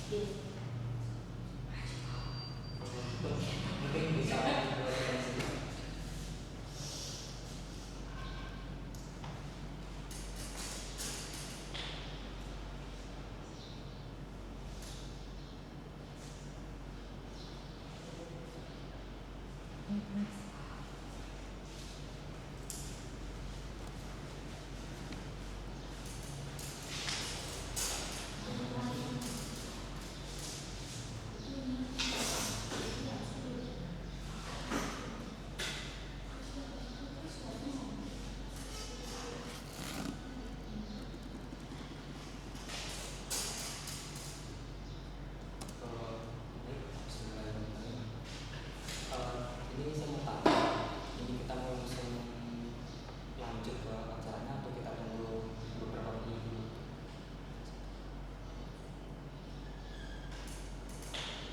Mungkin bisa ini saya mau tanya, ini kita mau langsung lanjut ke acaranya atau kita tunggu beberapa menit dulu?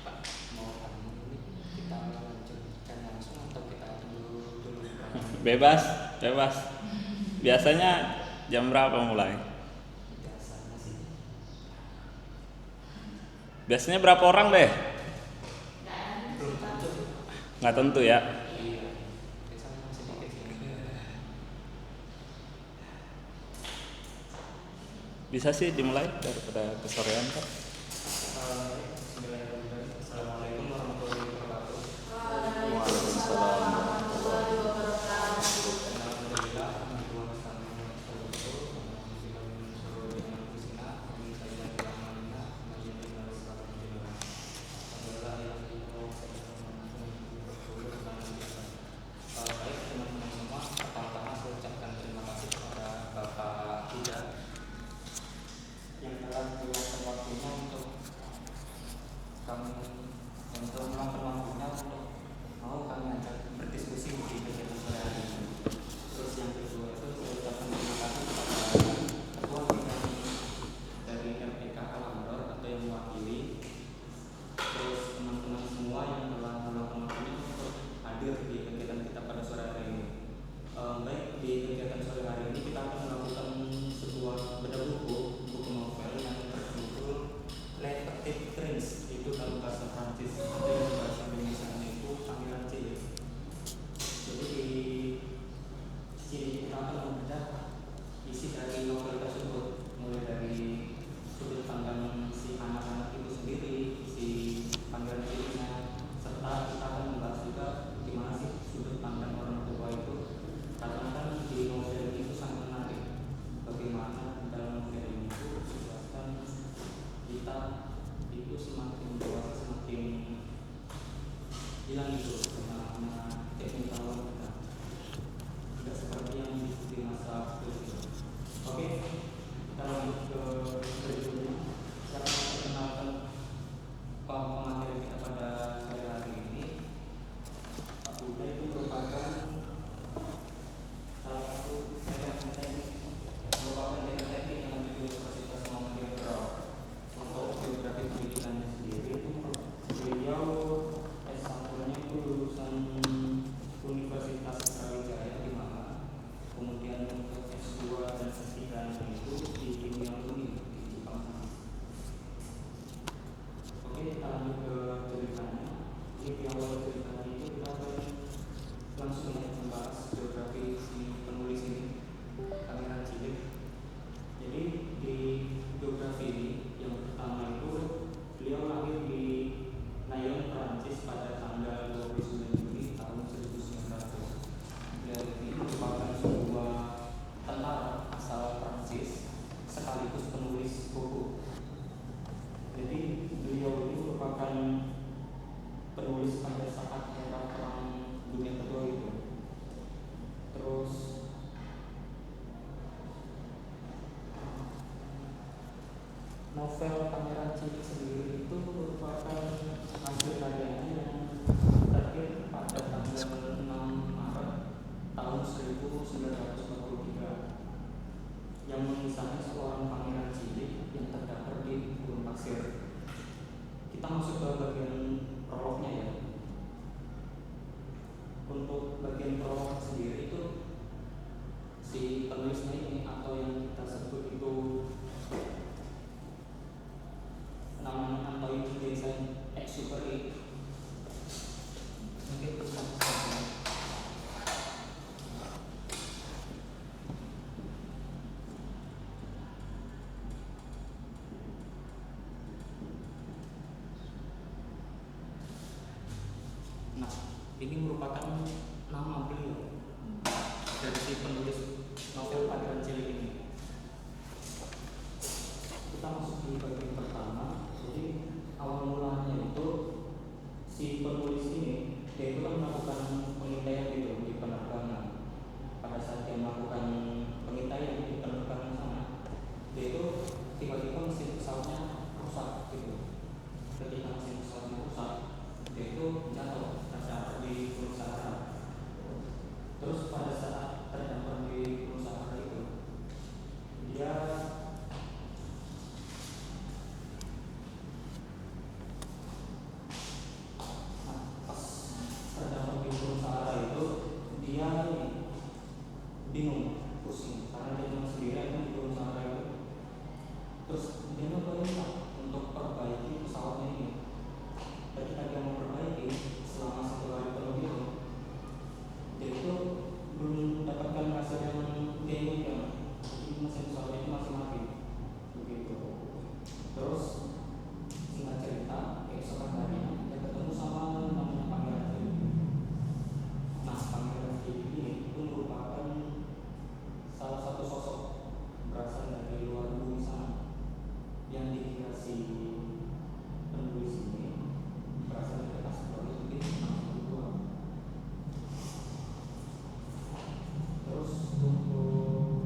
Pak, mau tanya ini kita lanjutkan langsung atau kita tunggu dulu? Bebas. Biasanya jam berapa mulai? Biasanya sih Biasanya berapa orang deh? belum tentu. Nggak tentu ya. Iya, biasanya sedikit sih. Bisa sih dimulai daripada kesorean Pak. Bismillahirrahmanirrahim. Assalamualaikum warahmatullahi wabarakatuh. Waalaikumsalam. Alhamdulillah, alhamdulillah, baik teman-teman semua, pertama-tama saya ucapkan terima kasih kepada Bapak Ida yang telah meluangkan waktunya untuk kami untuk mau kami ajak berdiskusi di kegiatan sore hari ini. Terus yang kedua itu saya ucapkan terima kasih kepada ketua bidang dari RPK Alamdor atau yang mewakili, terus teman-teman semua yang telah meluangkan waktunya untuk hadir di kegiatan kita pada sore hari ini. Baik, di kegiatan sore hari ini kita akan melakukan sebuah bedah buku novel yang berjudul Le Petit Prince, itu dalam bahasa Prancis, atau yang bahasa Indonesia itu Pangeran Cilik. Jadi di sini kita akan membedah isi dari novel tersebut, mulai dari sudut pandang si anak-anak itu sendiri, si Pangeran Ciliknya, serta kita akan membahas juga gimana sih sudut pandang orang tua itu, karena kan di novel ini itu sangat menarik bagaimana dalam novel ini itu dijelaskan kita itu semakin dewasa semakin hilang itu namanya teknikal kita, tidak seperti yang di masa kecil. Oke, kita lanjut ke berikutnya. Saya akan perkenalkan pemateri kita pada sore hari ini. Pak Buda itu merupakan salah satu teknik yang ada di Universitas Muhammadiyah Berau. Untuk biografi pendidikannya sendiri itu beliau S1-nya itu lulusan Universitas Brawijaya di Malang, kemudian untuk S2 dan S3-nya itu di Kimia Uni di Jepang. Oke, kita lanjut ke ceritanya. Ini di awal ceritanya itu kita akan langsung membahas biografi si penulis ini, Pangeran Cilik. Jadi di biografi ini yang pertama itu beliau lahir di Lyon, Prancis pada tanggal 29 Juni tahun 1900. Beliau ini merupakan sebuah tentara asal Prancis sekaligus penulis buku. Jadi beliau ini merupakan penulis pada saat era Perang Dunia Kedua itu. Terus novel Pangeran Cilik sendiri itu merupakan hasil karyanya yang terbit pada tanggal 6 Maret tahun 1943 yang mengisahkan seorang pangeran cilik yang terdampar di gurun pasir. Kita masuk ke bagian prolognya ya. Untuk bagian prolog sendiri itu si penulisnya ini atau yang kita sebut itu namanya ini merupakan nama beliau dari si penulis novel Pangeran Cilik ini. Kita masuk di bagian pertama. Jadi awal mulanya itu si penulis ini dia itu kan melakukan pengintaian gitu di penerbangan. Pada saat dia melakukan pengintaian di penerbangan sana, dia itu tiba-tiba mesin pesawatnya rusak gitu. Ketika mesin pesawatnya rusak, dia itu jatuh terdampar di Gunung Sahara. Terus pada saat terdampar di Gunung Sahara itu, dia pas terdampar di Gunung Sahara itu dia bingung, pusing karena dia cuma sendirian di Gunung Sahara itu. Terus dia mencoba untuk perbaiki pesawatnya ini. Ketika dia memperbaiki selama 1 hari penuh itu, dia itu belum mendapatkan hasil yang dia inginkan. Jadi mesin pesawatnya itu masih mati begitu. Terus singkat cerita, keesokan harinya dia ketemu sama namanya Pangeran Cilik. Nah, Pangeran Cilik ini itu merupakan salah satu sosok berasal dari luar bumi sana yang dikira si penulis ini berasal dari asteroid mungkin 62. Terus untuk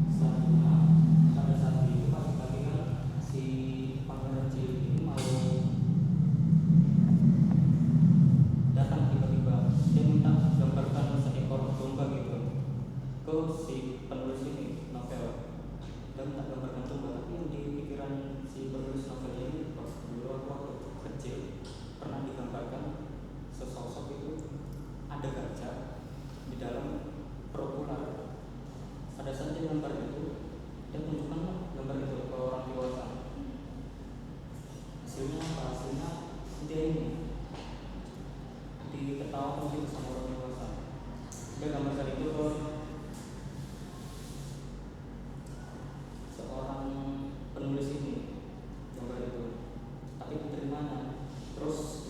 selanjutnya pada saat itu pagi-pagi kan si Pangeran Cilik ini mau datang tiba-tiba dia minta gambarkan seekor domba gitu ke si penulis ini novel. Dia minta gambarkan domba, tapi yang di pikiran si penulis novel ini pas dulu waktu kecil pernah digambarkan sesosok itu ada gajah di dalam perut ular. Pada saat dia gambar itu, dia tunjukkan gambar itu ke orang dewasa. Hasilnya apa? Hasilnya dia ini diketahui gitu sama orang dewasa. Dia gambarkan itu ke seorang penulis ini, gambar itu, tapi diterimanya. Terus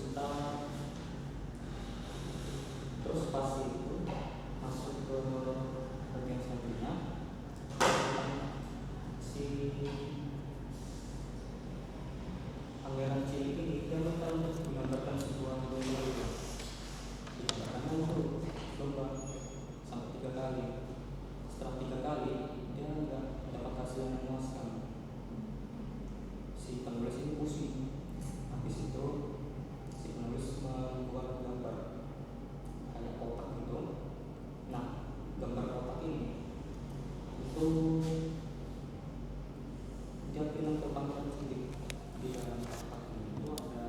pas itu masuk ke bagian selanjutnya, si Pangeran Cilik ini dia minta untuk menggambarkan sebuah domba itu. Digambarkan untuk domba sampai 3 kali. Setelah 3 kali dia nggak mendapat hasil yang memuaskan. Si penulis ini pusing. Habis itu si penulis membuat gambar kayak kotak gitu. Nah, gambar kotak ini itu dia bilang ke Pangeran Cilik, di dalam kotak ini itu ada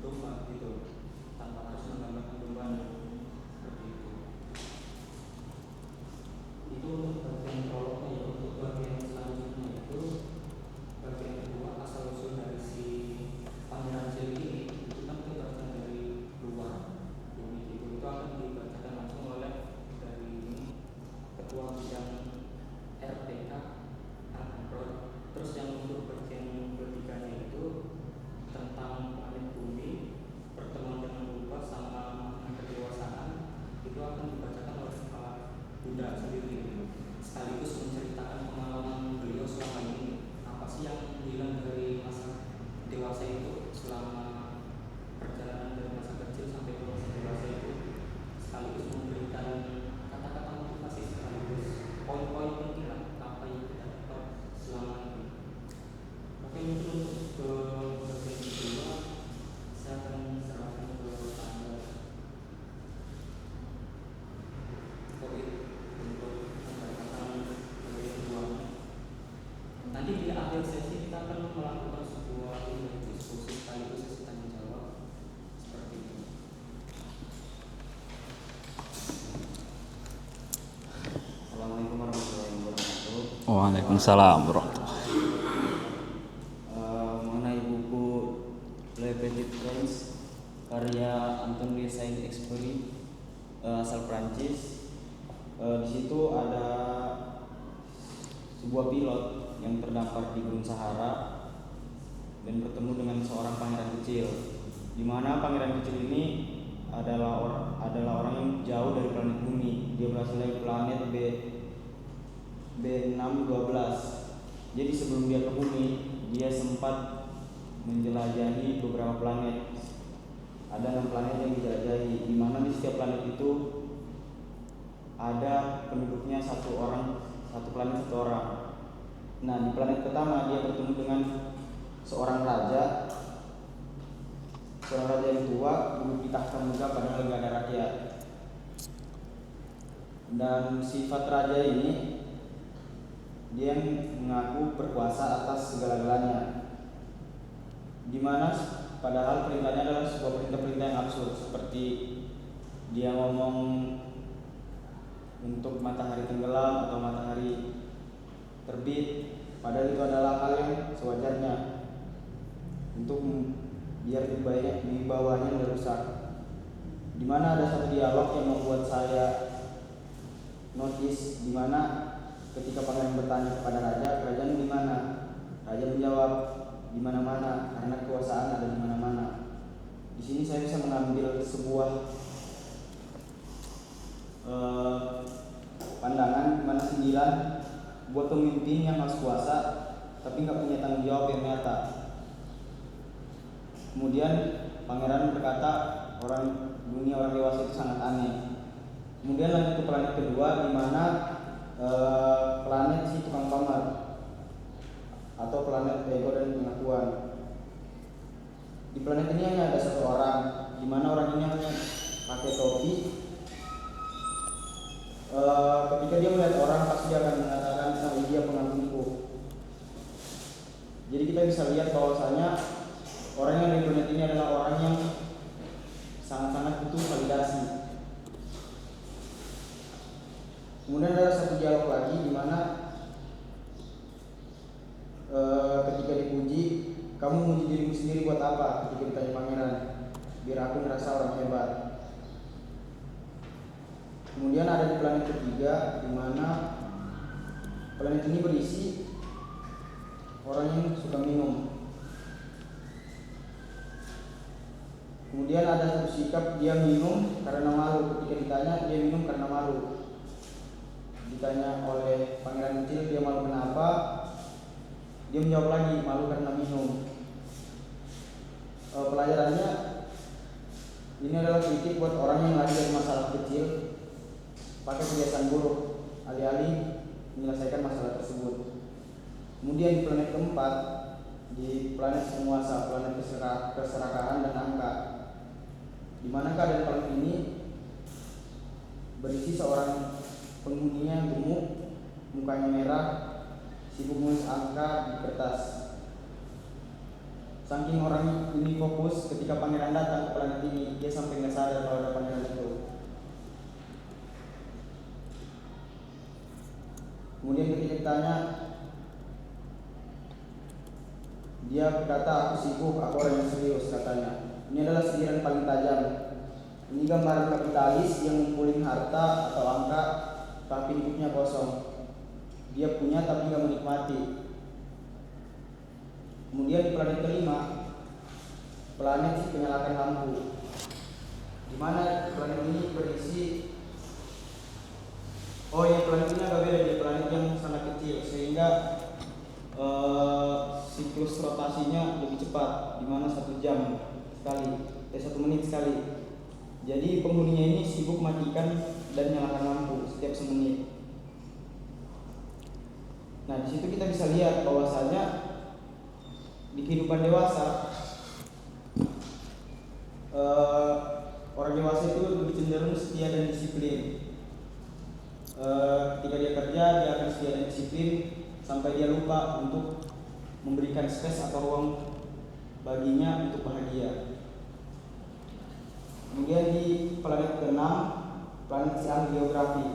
domba gitu, tanpa harus menggambarkan dombanya seperti itu. Itu untuk bagian prolognya. Ya, untuk bagian selanjutnya itu bagian kedua, asal usul dari si Pangeran Cilik ini itu kan dia berasal dari luar bumi gitu. Itu akan dibacakan langsung oleh dari ini ketua bidang RPK Angkor. Terus yang untuk bagian ketiganya itu tentang planet bumi, pertemuan dengan rupa sama kedewasaan, itu akan dibacakan oleh Pak Bunda sendiri, sekaligus menceritakan pengalaman beliau selama ini, apa sih yang hilang dari masa dewasa itu selama perjalanan dari masa kecil sampai ke masa dewasa itu, sekaligus memberikan kata-kata motivasi sekaligus poin-poin penting lah apa yang kita dapat selama ini. Oke, itu untuk ke bagian kedua saya akan serahkan ke Anda. Untuk pendapatan bagian kedua. Nanti di akhir sesi kita akan melakukan sebuah diskusi sekaligus sesi tanya jawab seperti itu. Assalamualaikum warahmatullahi wabarakatuh. Waalaikumsalam warahmatullahi. Mengenai buku Le Petit Prince karya Antoine de Saint-Exupéry, asal Prancis. Di situ ada sebuah pilot yang terdampar di Gunung Sahara dan bertemu dengan seorang pangeran kecil, di mana pangeran kecil ini adalah orang yang jauh dari planet bumi. Dia berasal dari planet B612. Jadi sebelum dia ke bumi, dia sempat menjelajahi beberapa planet. Ada 6 planet yang dijelajahi, di mana di setiap planet itu ada penduduknya satu planet satu orang. Nah, di planet pertama dia bertemu dengan seorang raja yang tua, duduk di takhta megah padahal gak ada rakyat. Dan sifat raja ini, dia mengaku berkuasa atas segala-galanya, dimana padahal perintahnya adalah sebuah perintah-perintah yang absurd, seperti dia ngomong untuk matahari tenggelam atau matahari terbit, padahal itu adalah hal yang sewajarnya untuk biar di bawahnya nggak rusak. Dimana ada satu dialog yang membuat saya notice, dimana ketika pangeran bertanya kepada raja, kerajaan di mana? Raja menjawab, di mana-mana, karena kekuasaan ada di mana-mana. Di sini saya bisa mengambil sebuah pandangan, dimana 9 buat pemimpin yang harus kuasa tapi nggak punya tanggung jawab yang nyata. Kemudian pangeran berkata, orang dewasa itu sangat aneh. Kemudian lanjut ke planet kedua, di mana planet si tukang pamer atau planet ego dan pengakuan. Di planet ini hanya ada satu orang, di mana orang ini hanya pakai topi. Ketika dia melihat orang, pasti dia akan mengatakan, nah, dia pengagumku. Jadi kita bisa lihat bahwasanya orang yang di planet ini adalah orang yang sangat-sangat butuh validasi. Kemudian ada satu dialog lagi, di mana ketika dipuji, kamu memuji dirimu sendiri buat apa? Ketika ditanya pangeran, biar aku merasa orang hebat. Kemudian ada di planet ketiga, di mana planet ini berisi orang yang suka minum. Kemudian ada satu sikap, dia minum karena malu. Ketika ditanya, dia minum karena malu. Ditanya oleh pangeran kecil, dia malu kenapa? Dia menjawab lagi, malu karena minum. Pelajarannya, ini adalah kritik buat orang yang lagi dari masalah kecil, pakai kebiasaan buruk, alih-alih menyelesaikan masalah tersebut. Kemudian di planet keempat, di planet penguasa, planet keserakahan dan angka, di mana keadaan planet ini berisi seorang penghuninya gemuk, mukanya merah, sibuk menulis angka di kertas. Saking orang ini fokus, ketika pangeran datang ke planet ini, dia sampai nggak sadar kalau ada pangeran itu. Kemudian ketika ditanya, dia berkata, aku sibuk, aku orang yang serius, katanya. Ini adalah sindiran paling tajam. Ini gambaran kapitalis yang ngumpulin harta atau angka, tapi hidupnya kosong. Dia punya tapi nggak menikmati. Kemudian di planet kelima, planet si penyalakan lampu, di mana planet ini berisi. Planet ini agak beda, dia planet yang sangat kecil, sehingga siklus rotasinya lebih cepat, di mana 1 jam sekali, 1 menit sekali. Jadi penghuninya ini sibuk matikan dan nyalakan lampu setiap semenit. Nah, di situ kita bisa lihat bahwasanya di kehidupan dewasa, orang dewasa itu lebih cenderung setia dan disiplin. Ketika dia kerja, dia akan setia dan disiplin sampai dia lupa untuk memberikan space atau ruang baginya untuk bahagia. Kemudian di planet ke-6, planet si ahli geografi,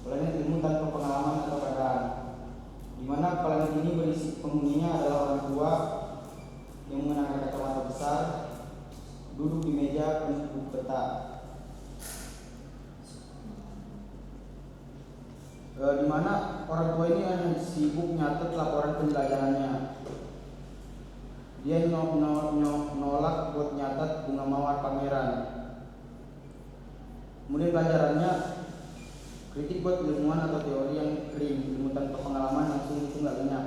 planet ilmu tanpa pengalaman atau keadaan, di mana planet ini berisi penghuninya adalah orang tua yang mengenakan kacamata besar, duduk di meja penuh buku peta. Di mana orang tua ini hanya sibuk nyatet laporan penjelajahannya. Dia nolak buat nyatet bunga mawar pangeran. Kemudian pelajarannya kritik buat ilmuwan atau teori yang kering, ilmu tanpa pengalaman langsung itu nggak banyak.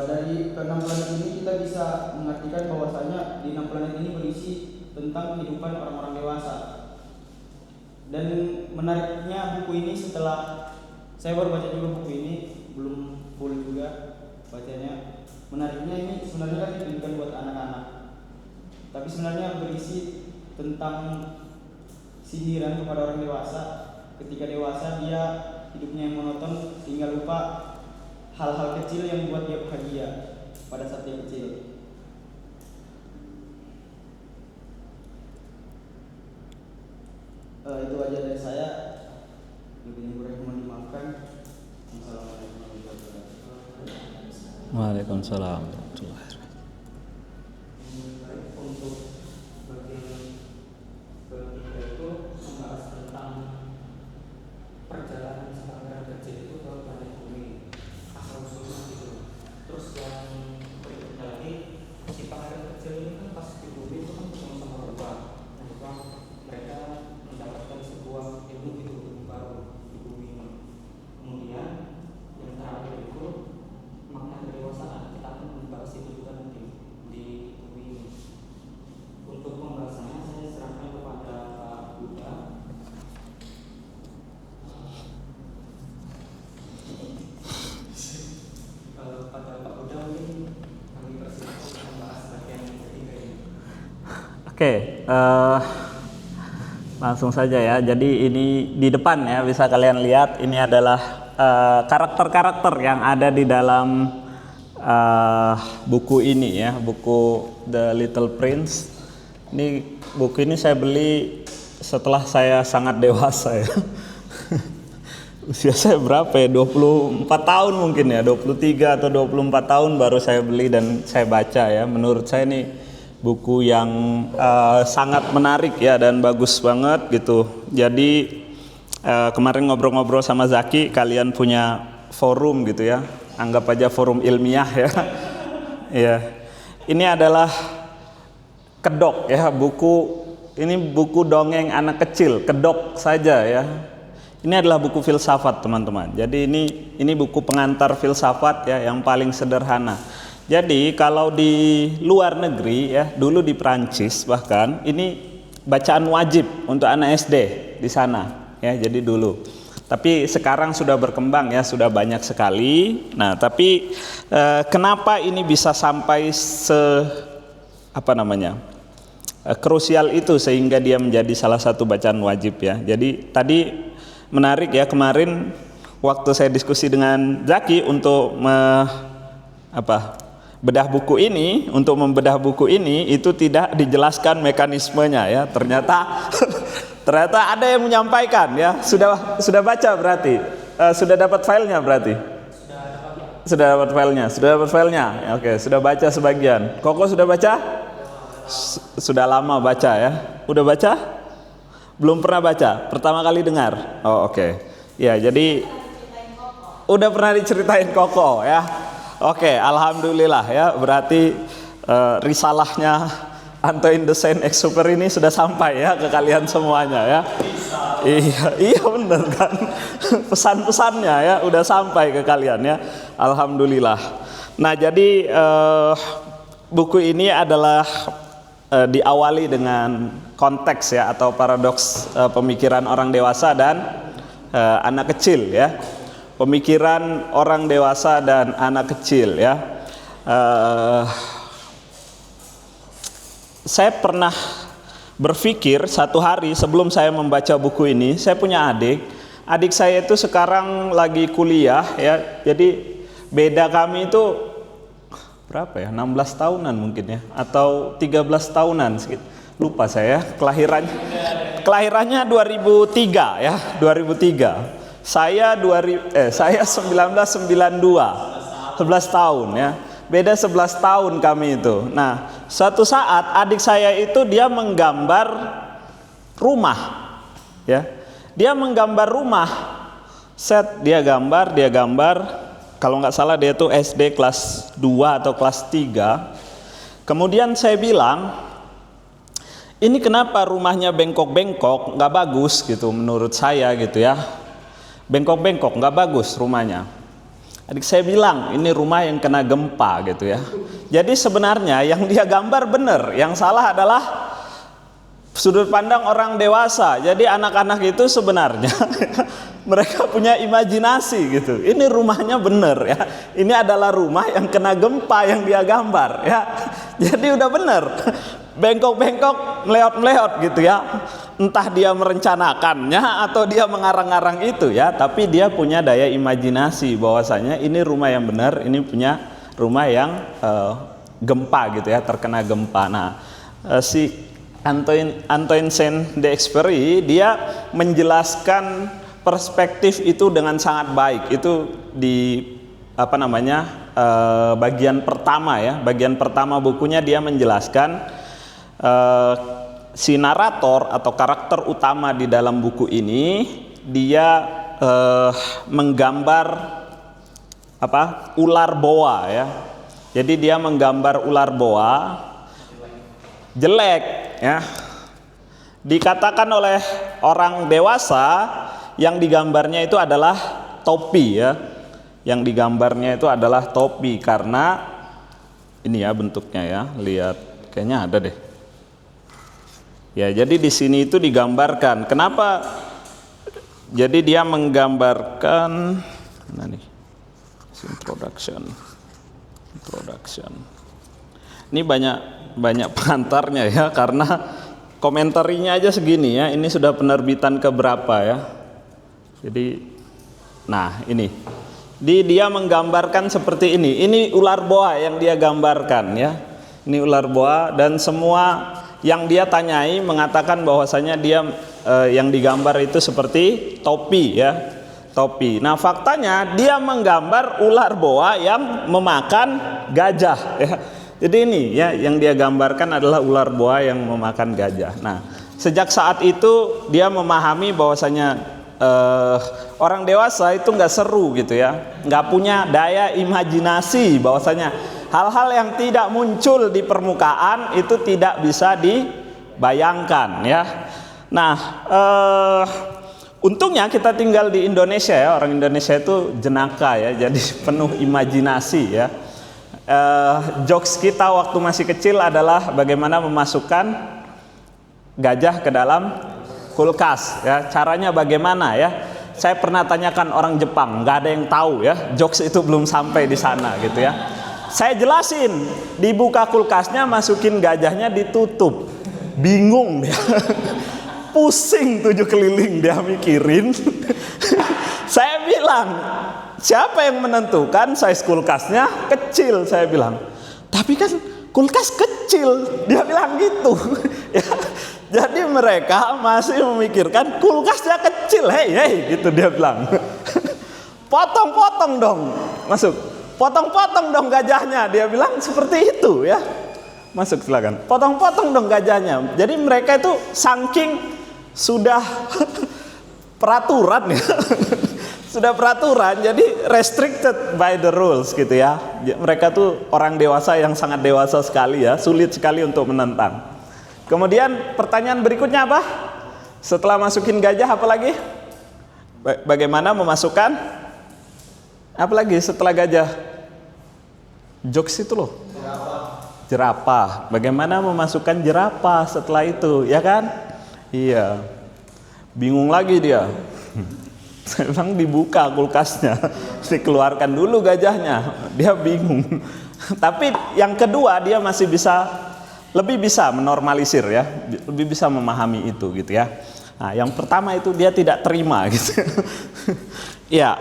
Dari ke-6 planet ini kita bisa mengartikan bahwasanya di 6 planet ini berisi tentang kehidupan orang-orang dewasa. Dan menariknya buku ini, setelah saya baru baca juga buku ini, belum full juga bacanya. Menariknya ini sebenarnya kan ditujukan buat anak-anak, tapi sebenarnya berisi tentang sindiran kepada orang dewasa. Ketika dewasa dia hidupnya yang monoton, tinggal lupa hal-hal kecil yang membuat dia bahagia pada saat dia kecil. Itu aja dari saya. Lebih kurang mohon dimaafkan. Assalamualaikum warahmatullahi wabarakatuh. Waalaikumsalam warahmatullahi wabarakatuh. Untuk bagian ketiga itu membahas tentang perjalanan si pangeran kecil itu ke planet bumi, asal usulnya gitu. Terus yang berikutnya lagi, si pangeran kecil ini kan pas di bumi itu kan ketemu sama Rubah. Nah, Rubah mereka mendapatkan sebuah ilmu gitu baru di bumi ini. Kemudian yang terakhir itu makna kedewasaan. Kita akan membahas itu juga nanti di bumi ini. Untuk pembahasannya saya serahkan kepada Pak Buddha. Pada Pak Buddha mungkin kami persilakan untuk membahas bagian ketiga ini. Oke, langsung saja ya. Jadi ini di depan ya, bisa kalian lihat ini adalah karakter-karakter yang ada di dalam buku ini ya, buku The Little Prince. Ini buku ini saya beli setelah saya sangat dewasa ya. Usia saya berapa ya? 24 tahun mungkin ya, 23 atau 24 tahun baru saya beli dan saya baca ya. Menurut saya ini buku yang sangat menarik ya dan bagus banget gitu. Jadi kemarin ngobrol-ngobrol sama Zaki, kalian punya forum gitu ya. Anggap aja forum ilmiah ya. Ya. Ini adalah Kedok ya, ini buku dongeng anak kecil, Kedok saja ya. Ini adalah buku filsafat teman-teman. Jadi ini buku pengantar filsafat ya yang paling sederhana. Jadi kalau di luar negeri ya, dulu di Prancis bahkan ini bacaan wajib untuk anak SD di sana ya. Jadi dulu. Tapi sekarang sudah berkembang ya, sudah banyak sekali. Nah, tapi kenapa ini bisa sampai krusial itu sehingga dia menjadi salah satu bacaan wajib ya. Jadi tadi menarik ya, kemarin waktu saya diskusi dengan Zaki untuk bedah buku ini, untuk membedah buku ini itu tidak dijelaskan mekanismenya ya. Ternyata ada yang menyampaikan ya. Sudah baca berarti. Sudah dapat filenya berarti. Sudah dapat filenya. Oke, sudah baca sebagian. Koko sudah baca? Sudah lama baca ya. Udah baca? Belum pernah baca? Pertama kali dengar? Oh oke. Ya jadi udah pernah diceritain Koko ya. Oke, alhamdulillah ya. Berarti risalahnya Antoine de Saint-Exupéry ini sudah sampai ya ke kalian semuanya ya. Iya benar kan. Pesan-pesannya ya udah sampai ke kalian ya. Alhamdulillah. Nah jadi buku ini adalah diawali dengan konteks ya atau paradoks pemikiran orang dewasa dan anak kecil ya. Pemikiran orang dewasa dan anak kecil ya. Saya pernah berpikir satu hari sebelum saya membaca buku ini, saya punya adik saya itu sekarang lagi kuliah ya. Jadi beda kami itu berapa ya, 16 tahunan mungkin ya, atau 13 tahunan sedikit. Lupa saya, kelahirannya 2003 ya, 2003. Saya 1992, 11 tahun ya. Beda 11 tahun kami itu. Nah, suatu saat adik saya itu dia menggambar rumah ya. Dia menggambar rumah. Dia gambar. Kalau nggak salah dia tuh SD kelas 2 atau kelas 3. Kemudian saya bilang, ini kenapa rumahnya bengkok-bengkok, nggak bagus gitu menurut saya gitu ya. Bengkok-bengkok, nggak bagus rumahnya. Adik saya bilang, ini rumah yang kena gempa gitu ya. Jadi sebenarnya yang dia gambar benar, yang salah adalah sudut pandang orang dewasa. Jadi anak-anak itu sebenarnya mereka punya imajinasi gitu. Ini rumahnya benar ya. Ini adalah rumah yang kena gempa yang dia gambar ya. Jadi udah benar. Bengkok-bengkok, meleot-meleot gitu ya. Entah dia merencanakannya atau dia mengarang-arang itu ya, tapi dia punya daya imajinasi bahwasanya ini rumah yang benar, ini punya rumah yang gempa gitu ya, terkena gempa. Nah, si Antoine Saint-Exupéry dia menjelaskan perspektif itu dengan sangat baik. Itu di bagian pertama ya, bagian pertama bukunya dia menjelaskan si narator atau karakter utama di dalam buku ini dia menggambar ular boa ya. Jadi dia menggambar ular boa jelek ya. Dikatakan oleh orang dewasa yang digambarnya itu adalah topi ya. Yang digambarnya itu adalah topi karena ini ya bentuknya ya, lihat kayaknya ada deh. Ya, jadi di sini itu digambarkan. Kenapa? Jadi dia menggambarkan mana nih? Introduction. Ini banyak pengantarnya ya, karena komentarinya aja segini ya. Ini sudah penerbitan keberapa ya? Jadi, nah ini. Dia menggambarkan seperti ini. Ini ular boa yang dia gambarkan ya. Ini ular boa dan semua yang dia tanyai mengatakan bahwasanya dia yang digambar itu seperti topi ya, topi. Nah faktanya dia menggambar ular boa yang memakan gajah ya. Jadi ini ya yang dia gambarkan adalah ular boa yang memakan gajah. Nah sejak saat itu dia memahami bahwasanya orang dewasa itu nggak seru gitu ya, nggak punya daya imajinasi bahwasanya hal-hal yang tidak muncul di permukaan itu tidak bisa dibayangkan ya. Nah, untungnya kita tinggal di Indonesia ya. Orang Indonesia itu jenaka ya, jadi penuh imajinasi ya. Jokes kita waktu masih kecil adalah bagaimana memasukkan gajah ke dalam kulkas ya. Caranya bagaimana ya? Saya pernah tanyakan orang Jepang, nggak ada yang tahu ya. Jokes itu belum sampai di sana gitu ya. Saya jelasin, dibuka kulkasnya, masukin gajahnya, ditutup. Bingung dia. Pusing 7 keliling dia mikirin. Saya bilang, siapa yang menentukan size kulkasnya kecil? Saya bilang, tapi kan kulkas kecil. Dia bilang gitu. Ya, jadi mereka masih memikirkan kulkasnya kecil. Hei, gitu dia bilang. Potong-potong dong, masuk. Potong-potong dong gajahnya, dia bilang seperti itu ya. Masuk silakan. Potong-potong dong gajahnya. Jadi mereka itu saking sudah peraturan ya. Sudah peraturan, jadi restricted by the rules gitu ya. Mereka tuh orang dewasa yang sangat dewasa sekali ya, sulit sekali untuk menentang. Kemudian pertanyaan berikutnya apa? Setelah masukin gajah apa lagi? Bagaimana memasukkan apa lagi setelah gajah? Jokes itu loh. Jerapah. Bagaimana memasukkan jerapah setelah itu, ya kan? Iya. Bingung lagi dia. Saya bilang dibuka kulkasnya, dikeluarkan dulu gajahnya. Dia bingung. Tapi yang kedua dia masih lebih bisa menormalisir ya, lebih bisa memahami itu gitu ya. Nah, yang pertama itu dia tidak terima gitu. Ya.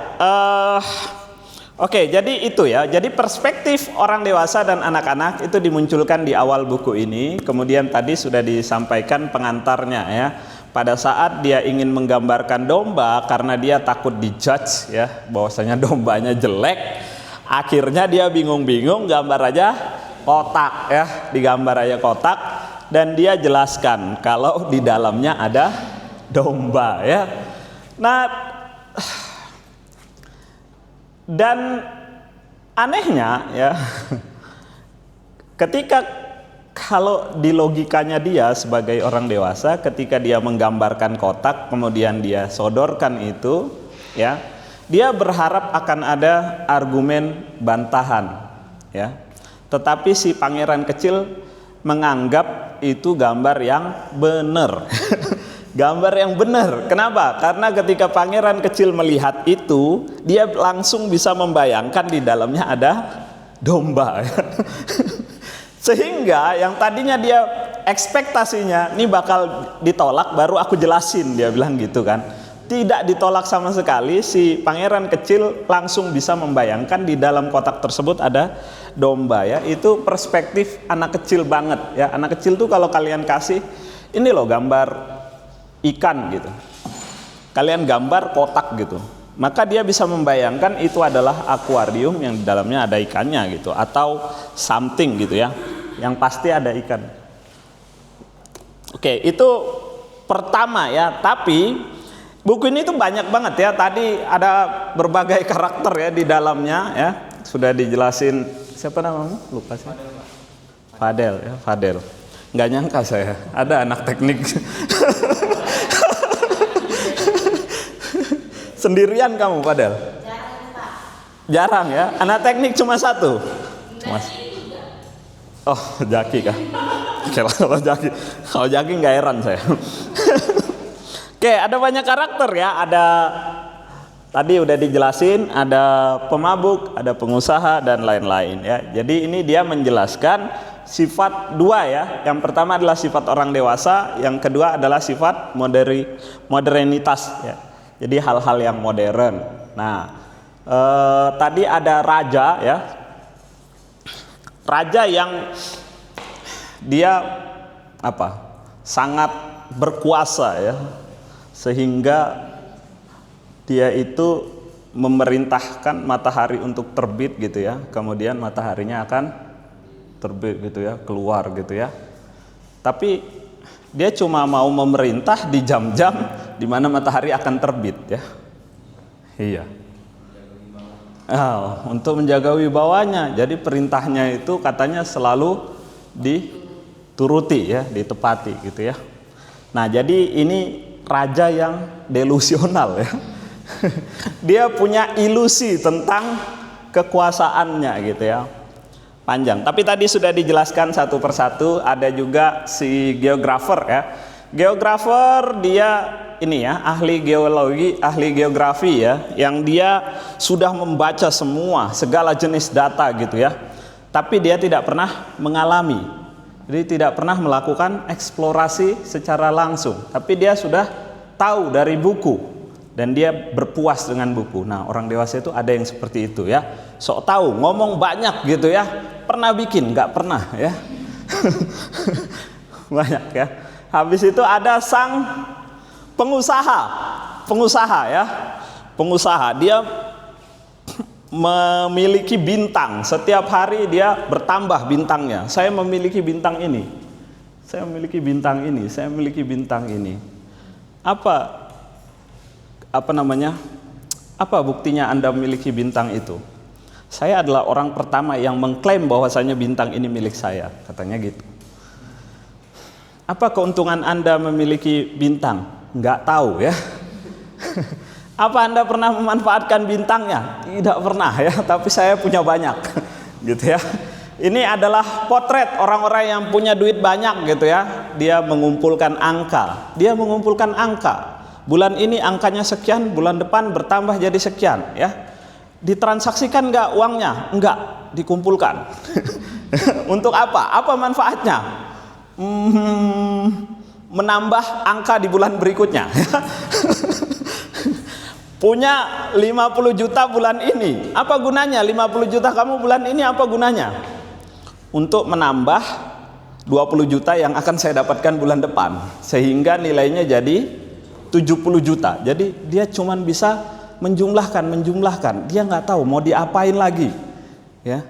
Oke, jadi itu ya. Jadi perspektif orang dewasa dan anak-anak itu dimunculkan di awal buku ini. Kemudian tadi sudah disampaikan pengantarnya ya. Pada saat dia ingin menggambarkan domba karena dia takut dijudge ya, bahwasanya dombanya jelek, akhirnya dia bingung-bingung gambar aja kotak ya, digambar aja kotak dan dia jelaskan kalau di dalamnya ada domba ya. Nah, dan anehnya ya, ketika kalau di logikanya dia sebagai orang dewasa, ketika dia menggambarkan kotak kemudian dia sodorkan itu, ya, dia berharap akan ada argumen bantahan, ya. Tetapi si pangeran kecil menganggap itu gambar yang benar. Gambar yang benar. Kenapa? Karena ketika pangeran kecil melihat itu, dia langsung bisa membayangkan di dalamnya ada domba. Sehingga yang tadinya dia ekspektasinya ini bakal ditolak, baru aku jelasin, dia bilang gitu kan. Tidak ditolak sama sekali, si pangeran kecil langsung bisa membayangkan di dalam kotak tersebut ada domba, ya. Itu perspektif anak kecil banget, ya. Anak kecil tuh kalau kalian kasih ini loh gambar ikan gitu, kalian gambar kotak gitu, maka dia bisa membayangkan itu adalah akuarium yang di dalamnya ada ikannya gitu, atau something gitu, ya, yang pasti ada ikan. Oke, itu pertama, ya. Tapi buku ini tuh banyak banget, ya. Tadi ada berbagai karakter, ya, di dalamnya, ya. Sudah dijelasin. Siapa namamu? Lupa sih. Fadel, ya, Fadel. Nggak nyangka saya ada anak teknik. Sendirian kamu, Fadel? Jarang, ya. Anak teknik cuma satu. Oh, Jaki kah? Kalau Jaki nggak heran saya. Oke, ada banyak karakter, ya. Ada tadi udah dijelasin, ada pemabuk, ada pengusaha dan lain-lain, ya. Jadi ini dia menjelaskan sifat dua, ya. Yang pertama adalah sifat orang dewasa, yang kedua adalah sifat modernitas, ya. Jadi hal-hal yang modern. Nah, tadi ada raja, ya. Raja yang dia sangat berkuasa, ya, sehingga dia itu memerintahkan matahari untuk terbit gitu, ya. Kemudian mataharinya akan terbit gitu, ya, keluar gitu, ya. Tapi dia cuma mau memerintah di jam-jam di mana matahari akan terbit, ya. Iya. Untuk menjaga wibawanya. Jadi perintahnya itu katanya selalu dituruti, ya, ditepati gitu, ya. Nah, jadi ini raja yang delusional, ya. Dia punya ilusi tentang kekuasaannya gitu, ya. Panjang. Tapi tadi sudah dijelaskan satu persatu. Ada juga si geografer, ya. Geografer dia ini, ya, ahli geologi, ahli geografi, ya, yang dia sudah membaca segala jenis data gitu, ya. Tapi dia tidak pernah mengalami. Jadi tidak pernah melakukan eksplorasi secara langsung. Tapi dia sudah tahu dari buku dan dia berpuas dengan buku. Nah, orang dewasa itu ada yang seperti itu, ya. Sok tahu, ngomong banyak gitu, ya. Pernah bikin, nggak pernah, ya. Banyak, ya. Habis itu ada sang pengusaha, ya. Pengusaha, dia memiliki bintang. Setiap hari dia bertambah bintangnya. Saya memiliki bintang ini. Saya memiliki bintang ini. Saya memiliki bintang ini. Apa namanya? Apa buktinya Anda memiliki bintang itu? Saya adalah orang pertama yang mengklaim bahwasanya bintang ini milik saya, katanya gitu. Apa keuntungan Anda memiliki bintang? Nggak tahu, ya. Apa Anda pernah memanfaatkan bintangnya? Tidak pernah, ya. Tapi saya punya banyak, gitu, ya. Ini adalah potret orang-orang yang punya duit banyak, gitu, ya. Dia mengumpulkan angka. Bulan ini angkanya sekian, bulan depan bertambah jadi sekian, ya. Ditransaksikan nggak uangnya? Enggak, dikumpulkan. Untuk apa? Apa manfaatnya? Menambah angka di bulan berikutnya. Punya 50 juta bulan ini. Apa gunanya 50 juta kamu bulan ini? Apa gunanya? Untuk menambah 20 juta yang akan saya dapatkan bulan depan. Sehingga nilainya jadi 70 juta. Jadi dia cuman bisa menjumlahkan. Dia nggak tahu mau diapain lagi, ya.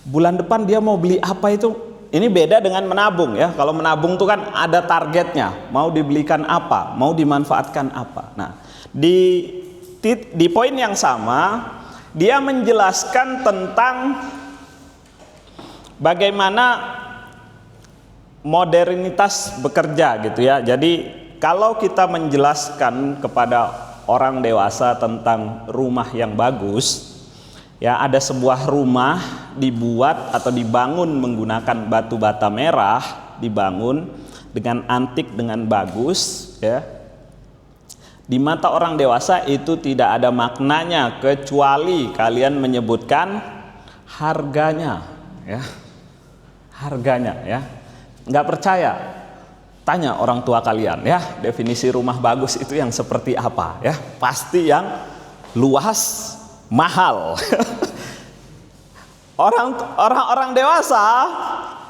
Bulan depan dia mau beli apa itu. Ini beda dengan menabung, ya. Kalau menabung tuh kan ada targetnya, mau dibelikan apa, mau dimanfaatkan apa. Nah, di poin yang sama dia menjelaskan tentang bagaimana modernitas bekerja gitu ya. Jadi kalau kita menjelaskan kepada orang dewasa tentang rumah yang bagus, ya ada sebuah rumah dibuat atau dibangun menggunakan batu bata merah, dibangun dengan antik, dengan bagus, ya. Di mata orang dewasa itu tidak ada maknanya kecuali kalian menyebutkan harganya, ya. Harganya, ya. Nggak percaya? Tanya orang tua kalian, ya. Definisi rumah bagus itu yang seperti apa, ya? Pasti yang luas, mahal. Orang dewasa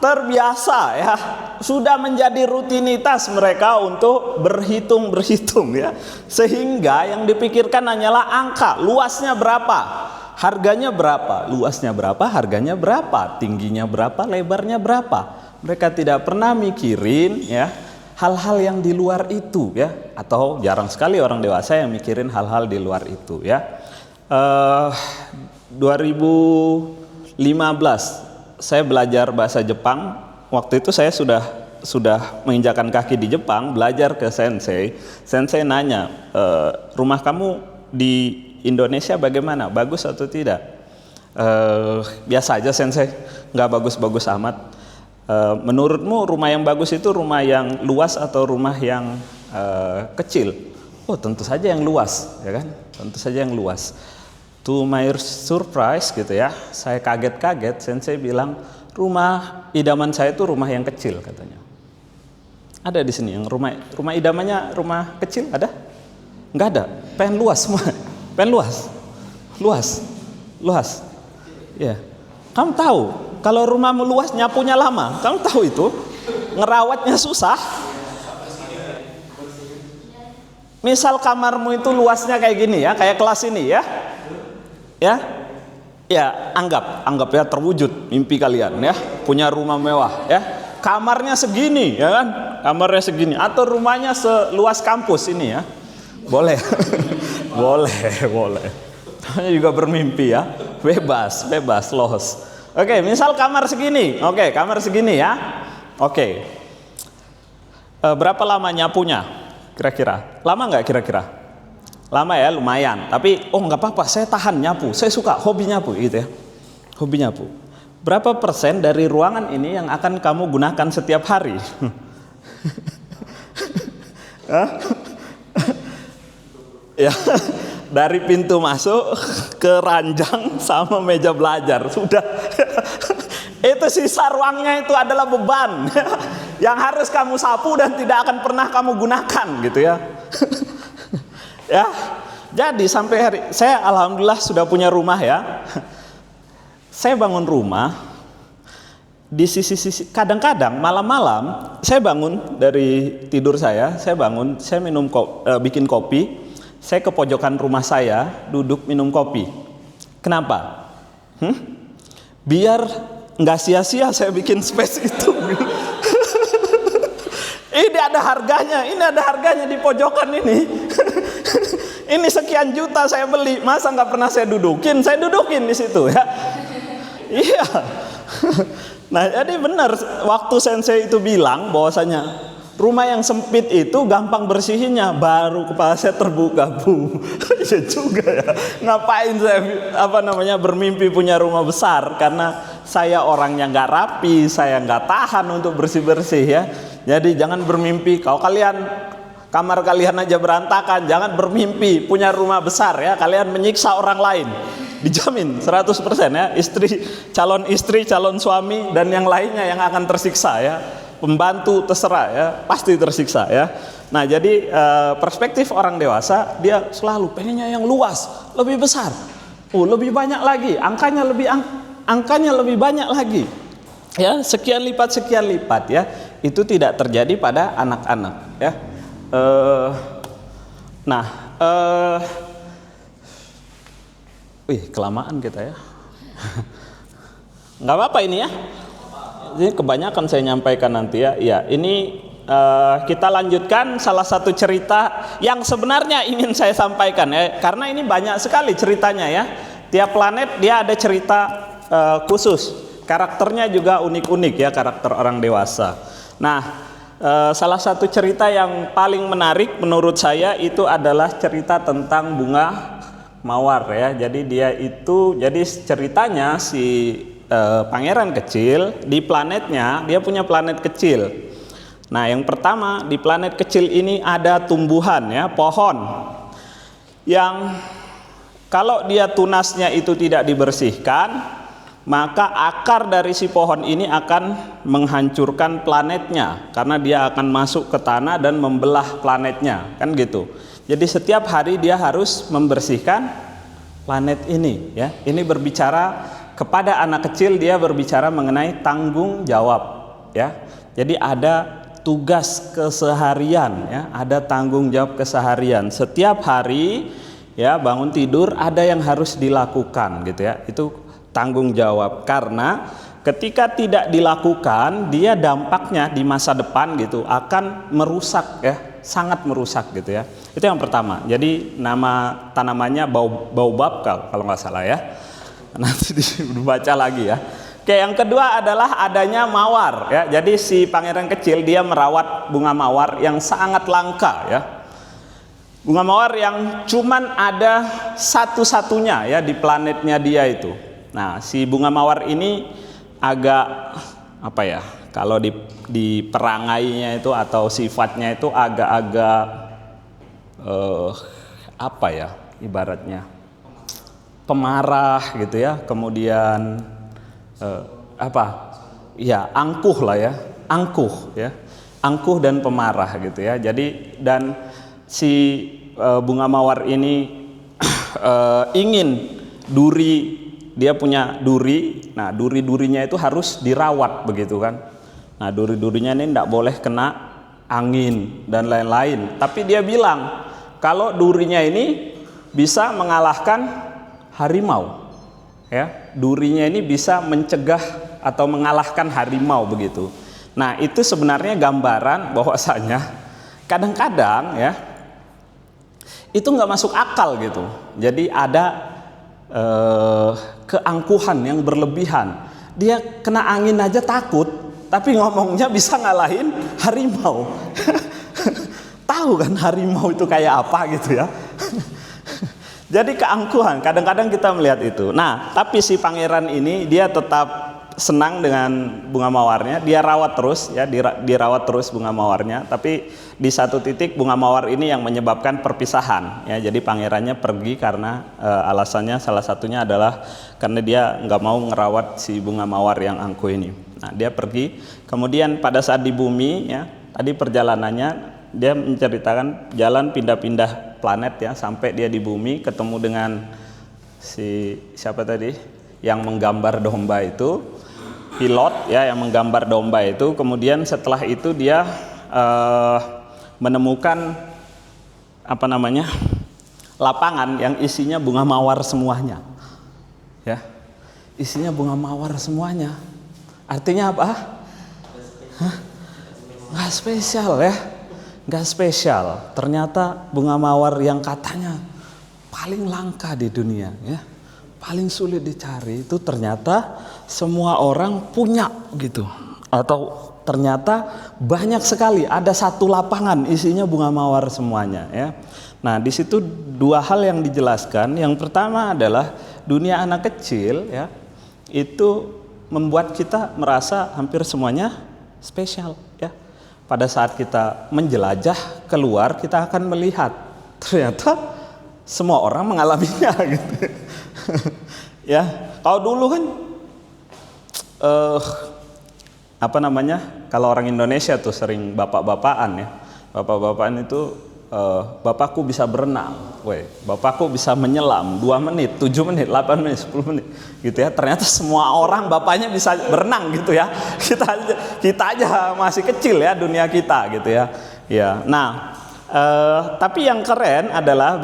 terbiasa, ya, sudah menjadi rutinitas mereka untuk berhitung ya, sehingga yang dipikirkan hanyalah angka, luasnya berapa, harganya berapa, luasnya berapa, harganya berapa, tingginya berapa, lebarnya berapa. Mereka tidak pernah mikirin, ya, hal-hal yang di luar itu, ya, atau jarang sekali orang dewasa yang mikirin hal-hal di luar itu, ya. 2015 saya belajar bahasa Jepang. Waktu itu saya sudah menginjakan kaki di Jepang, belajar ke sensei. Sensei nanya, rumah kamu di Indonesia bagaimana? Bagus atau tidak? Biasa aja sensei, nggak bagus-bagus amat. Menurutmu rumah yang bagus itu rumah yang luas atau rumah yang kecil? Oh, tentu saja yang luas, ya kan? Tentu saja yang luas. To my surprise gitu ya, saya kaget-kaget, sensei bilang rumah idaman saya itu rumah yang kecil katanya. Ada di sini yang rumah idamannya rumah kecil ada? Nggak ada, pengen luas semua, pengen luas. Ya, kamu tahu kalau rumahmu luas nyapunya lama, kamu tahu itu ngerawatnya susah. Misal kamarmu itu luasnya kayak gini ya, kayak kelas ini ya. Ya, anggap ya terwujud mimpi kalian ya, punya rumah mewah ya. Kamarnya segini ya kan? Kamarnya segini atau rumahnya seluas kampus ini ya. Boleh. boleh. Namanya juga bermimpi ya. Bebas, los. Oke, misal kamar segini. Oke, kamar segini ya. Oke. Berapa lama nyapunya? Kira-kira. Lama nggak kira-kira? Lama ya, lumayan. Tapi nggak apa-apa, saya tahan nyapu. Saya suka hobi nyapu gitu ya. Hobi nyapu. Berapa persen dari ruangan ini yang akan kamu gunakan setiap hari? Ya, dari pintu masuk ke ranjang sama meja belajar sudah. Itu sisa ruangnya itu adalah beban yang harus kamu sapu dan tidak akan pernah kamu gunakan gitu ya. Ya, jadi sampai hari saya alhamdulillah sudah punya rumah ya. Saya bangun rumah di sisi kadang-kadang malam-malam saya bangun dari tidur saya bangun, saya bikin kopi, saya ke pojokan rumah saya duduk minum kopi. Kenapa? Biar nggak sia-sia saya bikin space itu. Ini ada harganya di pojokan ini. Ini sekian juta saya beli, masa nggak pernah saya dudukin di situ ya. Iya. Nah, jadi benar waktu sensei itu bilang bahwasanya rumah yang sempit itu gampang bersihinnya, baru kepala saya terbuka, Bu. Ya juga ya. Ngapain saya bermimpi punya rumah besar, karena saya orangnya nggak rapi, saya nggak tahan untuk bersih-bersih ya. Jadi jangan bermimpi kalau kamar kalian aja berantakan, jangan bermimpi punya rumah besar ya, kalian menyiksa orang lain. Dijamin 100% ya, calon istri, calon suami dan yang lainnya yang akan tersiksa ya. Pembantu terserah ya, pasti tersiksa ya. Nah, jadi perspektif orang dewasa dia selalu pengennya yang luas, lebih besar. Lebih banyak lagi, angkanya lebih banyak lagi. Ya, sekian lipat ya. Itu tidak terjadi pada anak-anak ya. Kelamaan kita ya. Nggak apa-apa ini ya. Ini kebanyakan saya nyampaikan nanti ya. Ya, ini kita lanjutkan salah satu cerita yang sebenarnya ingin saya sampaikan ya. Karena ini banyak sekali ceritanya ya. Tiap planet dia ada cerita khusus. Karakternya juga unik-unik ya, karakter orang dewasa. Nah, salah satu cerita yang paling menarik menurut saya itu adalah cerita tentang bunga mawar ya. Jadi ceritanya si pangeran kecil di planetnya, dia punya planet kecil. Nah, yang pertama di planet kecil ini ada tumbuhan ya, pohon yang kalau dia tunasnya itu tidak dibersihkan, maka akar dari si pohon ini akan menghancurkan planetnya karena dia akan masuk ke tanah dan membelah planetnya, kan gitu. Jadi setiap hari dia harus membersihkan planet ini ya. Ini berbicara kepada anak kecil, dia berbicara mengenai tanggung jawab ya. Jadi ada tugas keseharian ya, ada tanggung jawab keseharian. Setiap hari ya bangun tidur ada yang harus dilakukan gitu ya. Itu tanggung jawab, karena ketika tidak dilakukan dia dampaknya di masa depan gitu akan merusak ya, sangat merusak gitu ya. Itu yang pertama. Jadi nama tanamannya baobab kalau nggak salah ya. Nanti dibaca lagi ya. Oke, yang kedua adalah adanya mawar ya. Jadi si pangeran kecil dia merawat bunga mawar yang sangat langka ya. Bunga mawar yang cuman ada satu-satunya ya di planetnya dia itu. Nah, si bunga mawar ini agak apa ya? Kalau di perangainya itu atau sifatnya itu agak-agak apa ya? Ibaratnya pemarah gitu ya. Kemudian ya angkuh lah ya, angkuh dan pemarah gitu ya. Jadi dan si bunga mawar ini ingin dia punya duri. Nah, duri-durinya itu harus dirawat begitu kan. Nah, duri-durinya ini tidak boleh kena angin dan lain-lain. Tapi dia bilang kalau durinya ini bisa mengalahkan harimau. Ya, durinya ini bisa mencegah atau mengalahkan harimau begitu. Nah, itu sebenarnya gambaran bahwasanya kadang-kadang ya itu nggak masuk akal gitu. Jadi ada keangkuhan yang berlebihan. Dia kena angin aja takut, tapi ngomongnya bisa ngalahin harimau. Tahu kan harimau itu kayak apa gitu ya. Jadi keangkuhan, kadang-kadang kita melihat itu. Nah, tapi si pangeran ini dia tetap senang dengan bunga mawarnya, dia rawat terus ya, dirawat terus bunga mawarnya. Tapi di satu titik bunga mawar ini yang menyebabkan perpisahan ya. Jadi pangerannya pergi karena alasannya salah satunya adalah karena dia nggak mau ngerawat si bunga mawar yang angkuh ini. Nah, dia pergi. Kemudian pada saat di bumi ya, tadi perjalanannya dia menceritakan jalan pindah-pindah planet ya, sampai dia di bumi ketemu dengan si siapa tadi yang menggambar domba itu, pilot ya yang menggambar domba itu. Kemudian setelah itu dia menemukan lapangan yang isinya bunga mawar semuanya ya, isinya bunga mawar semuanya. Artinya apa? Nggak spesial ya. Gak spesial, ternyata bunga mawar yang katanya paling langka di dunia ya, paling sulit dicari, itu ternyata semua orang punya gitu, atau ternyata banyak sekali, ada satu lapangan isinya bunga mawar semuanya ya. Nah, di situ dua hal yang dijelaskan. Yang pertama adalah dunia anak kecil ya, itu membuat kita merasa hampir semuanya spesial ya. Pada saat kita menjelajah keluar, kita akan melihat ternyata semua orang mengalaminya gitu. Ya, kalau dulu kan kalau orang Indonesia tuh sering bapak-bapakan ya. Bapak-bapakan itu bapakku bisa berenang, bapakku bisa menyelam 2 menit, 7 menit, 8 menit, 10 menit gitu ya. Ternyata semua orang bapaknya bisa berenang gitu ya. Kita aja masih kecil ya dunia kita gitu ya. Ya. Nah, tapi yang keren adalah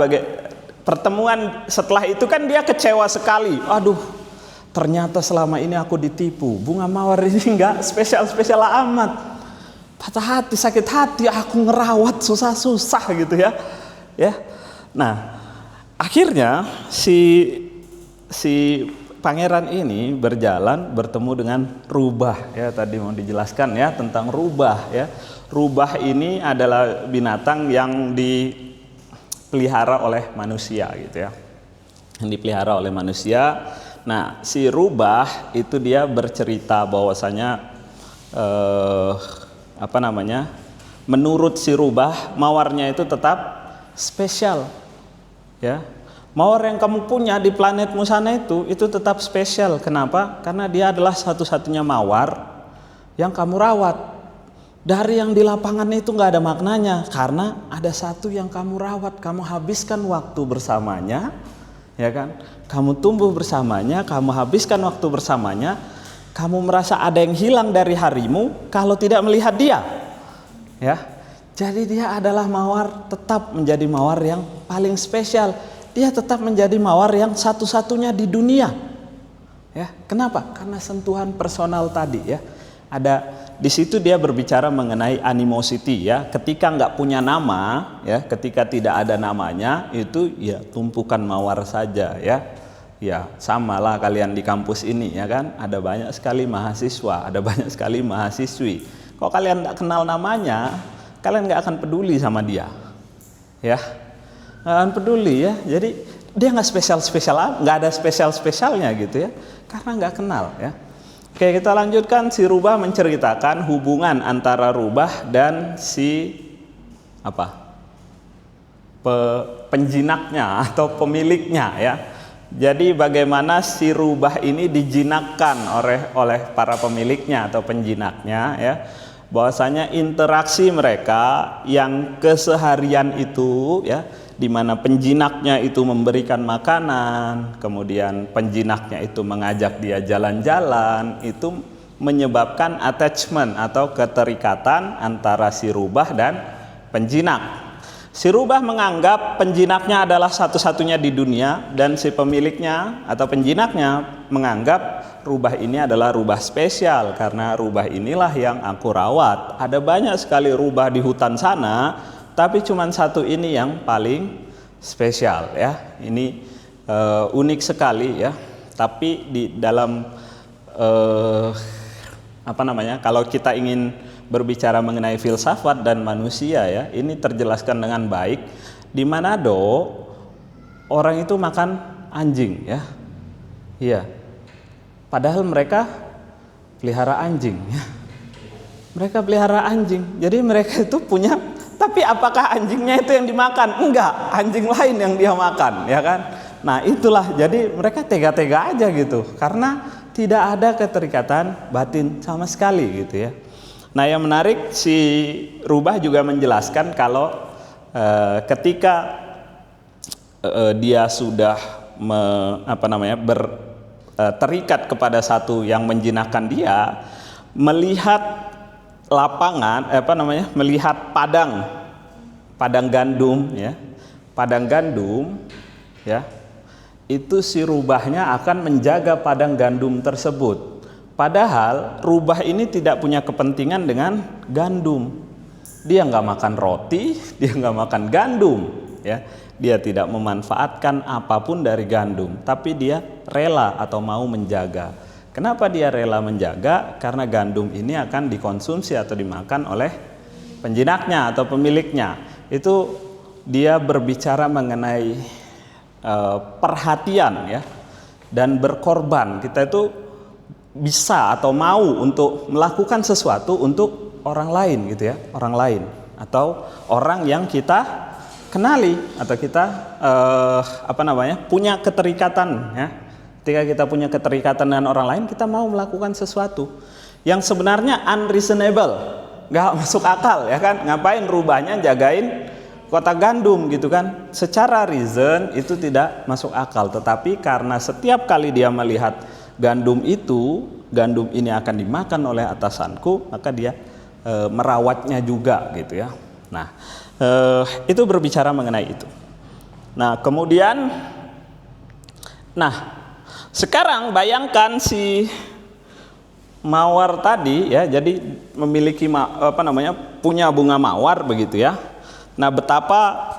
pertemuan setelah itu kan dia kecewa sekali. Aduh, ternyata selama ini aku ditipu. Bunga mawar ini enggak spesial-spesial amat. Patah hati, sakit hati, aku ngerawat susah-susah gitu ya. Ya. Nah, akhirnya si pangeran ini berjalan bertemu dengan rubah ya, tadi mau dijelaskan ya tentang rubah ya. Rubah ini adalah binatang yang dipelihara oleh manusia gitu ya. Yang dipelihara oleh manusia. Nah, si rubah itu dia bercerita bahwasanya menurut si rubah mawarnya itu tetap spesial ya. Mawar yang kamu punya di planetmu sana itu tetap spesial. Kenapa? Karena dia adalah satu-satunya mawar yang kamu rawat. Dari yang di lapangan itu nggak ada maknanya, karena ada satu yang kamu rawat, kamu habiskan waktu bersamanya, ya kan? Kamu tumbuh bersamanya, kamu habiskan waktu bersamanya. Kamu merasa ada yang hilang dari harimu kalau tidak melihat dia, ya. Jadi dia adalah mawar, tetap menjadi mawar yang paling spesial. Dia tetap menjadi mawar yang satu-satunya di dunia. Ya, kenapa? Karena sentuhan personal tadi ya. Ada di situ dia berbicara mengenai animosity ya. Ketika nggak punya nama ya, ketika tidak ada namanya itu ya tumpukan mawar saja ya. Ya, samalah kalian di kampus ini ya kan. Ada banyak sekali mahasiswa, ada banyak sekali mahasiswi. Kalau kalian nggak kenal namanya, kalian nggak akan peduli sama dia. Ya. Nggak akan peduli ya. Jadi dia nggak spesial, nggak ada spesialnya gitu ya, karena nggak kenal ya. Oke, kita lanjutkan. Si rubah menceritakan hubungan antara rubah dan si penjinaknya atau pemiliknya ya. Jadi bagaimana si rubah ini dijinakkan oleh para pemiliknya atau penjinaknya ya. Bahwasanya interaksi mereka yang keseharian itu ya, di mana penjinaknya itu memberikan makanan, kemudian penjinaknya itu mengajak dia jalan-jalan, itu menyebabkan attachment atau keterikatan antara si rubah dan penjinak. Si rubah menganggap penjinaknya adalah satu-satunya di dunia, dan si pemiliknya atau penjinaknya menganggap rubah ini adalah rubah spesial karena rubah inilah yang aku rawat. Ada banyak sekali rubah di hutan sana, tapi cuma satu ini yang paling spesial ya. Ini unik sekali ya. Tapi di dalam kalau kita ingin berbicara mengenai filsafat dan manusia ya, ini terjelaskan dengan baik. Di Manado orang itu makan anjing ya. Iya. Padahal mereka pelihara anjing ya. Mereka pelihara anjing. Jadi mereka itu punya, tapi apakah anjingnya itu yang dimakan? Enggak, anjing lain yang dia makan, ya kan? Nah, itulah. Jadi mereka tega-tega aja gitu, karena tidak ada keterikatan batin sama sekali gitu ya. Nah, yang menarik, si rubah juga menjelaskan kalau ketika dia sudah terikat kepada satu yang menjinakkan dia, melihat lapangan melihat padang gandum ya. Padang gandum ya. Itu si rubahnya akan menjaga padang gandum tersebut. Padahal rubah ini tidak punya kepentingan dengan gandum. Dia nggak makan roti, dia nggak makan gandum ya. Dia tidak memanfaatkan apapun dari gandum, tapi dia rela atau mau menjaga. Kenapa dia rela menjaga? Karena gandum ini akan dikonsumsi atau dimakan oleh penjinaknya atau pemiliknya. Itu dia berbicara mengenai perhatian ya, dan berkorban. Kita itu bisa atau mau untuk melakukan sesuatu untuk orang lain gitu ya, orang lain atau orang yang kita kenali atau kita punya keterikatan ya. Ketika kita punya keterikatan dengan orang lain, kita mau melakukan sesuatu yang sebenarnya unreasonable, nggak masuk akal ya kan. Ngapain rubahnya jagain kotak gandum gitu kan? Secara reason itu tidak masuk akal, tetapi karena setiap kali dia melihat gandum ini akan dimakan oleh atasanku, maka dia merawatnya juga gitu ya. Nah, itu berbicara mengenai itu. Nah, kemudian sekarang bayangkan si mawar tadi ya, jadi memiliki punya bunga mawar begitu ya. Nah, betapa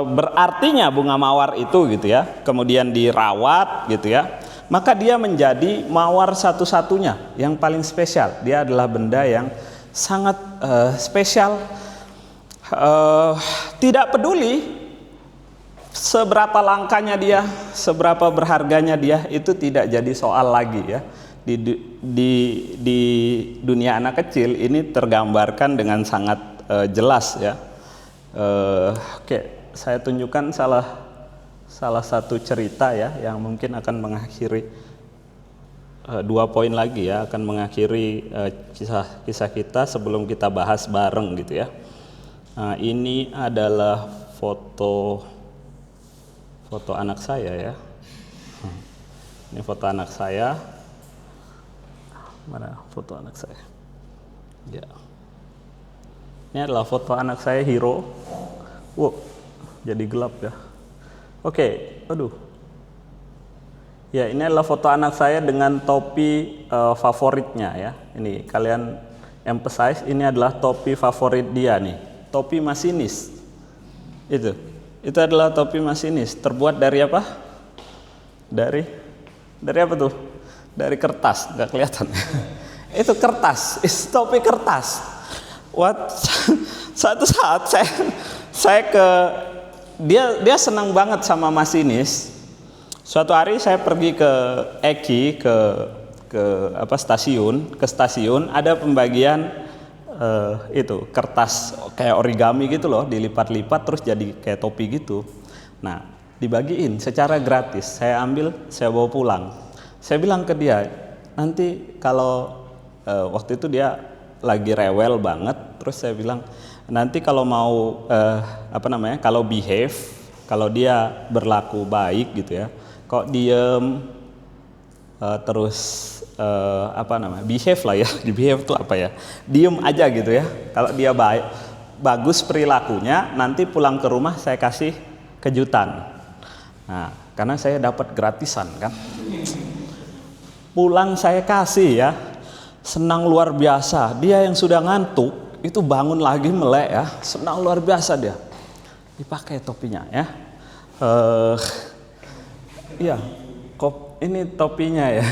berartinya bunga mawar itu gitu ya. Kemudian dirawat gitu ya. maka dia menjadi mawar satu-satunya yang paling spesial. Dia adalah benda yang sangat spesial. Tidak peduli seberapa langkanya dia, seberapa berharganya dia, itu tidak jadi soal lagi ya. Di dunia anak kecil ini tergambarkan dengan sangat jelas ya. Oke, saya tunjukkan salah satu cerita ya yang mungkin akan mengakhiri 2 poin lagi ya, akan mengakhiri kisah kita sebelum kita bahas bareng gitu ya. Nah, ini adalah foto anak saya ya. Ini foto anak saya. Mana foto anak saya? Ya. Ini adalah foto anak saya, Hiro. Wow, jadi gelap ya. Oke, aduh. Ya, ini adalah foto anak saya dengan topi favoritnya ya. Ini kalian emphasize, ini adalah topi favorit dia nih. Topi masinis. Itu adalah topi masinis. Terbuat dari apa? Dari apa tuh? Dari kertas, nggak kelihatan. Itu kertas, topi kertas. Suatu saat saya ke dia senang banget sama masinis. Suatu hari saya pergi ke Eki ke stasiun, ada pembagian itu kertas kayak origami gitu loh, dilipat-lipat terus jadi kayak topi gitu. Nah, dibagiin secara gratis. Saya ambil, saya bawa pulang. Saya bilang ke dia, nanti kalau waktu itu dia lagi rewel banget, terus saya bilang nanti kalau mau kalau behave, kalau dia berlaku baik gitu ya, kok diem terus behave lah ya, di behave tuh apa ya, diem aja gitu ya. Kalau dia baik, bagus perilakunya, nanti pulang ke rumah saya kasih kejutan. Nah, karena saya dapat gratisan kan. Pulang saya kasih ya, senang luar biasa. Dia yang sudah ngantuk itu bangun lagi melek ya, senang luar biasa dia. Dipakai topinya ya. Iya, ini topinya ya.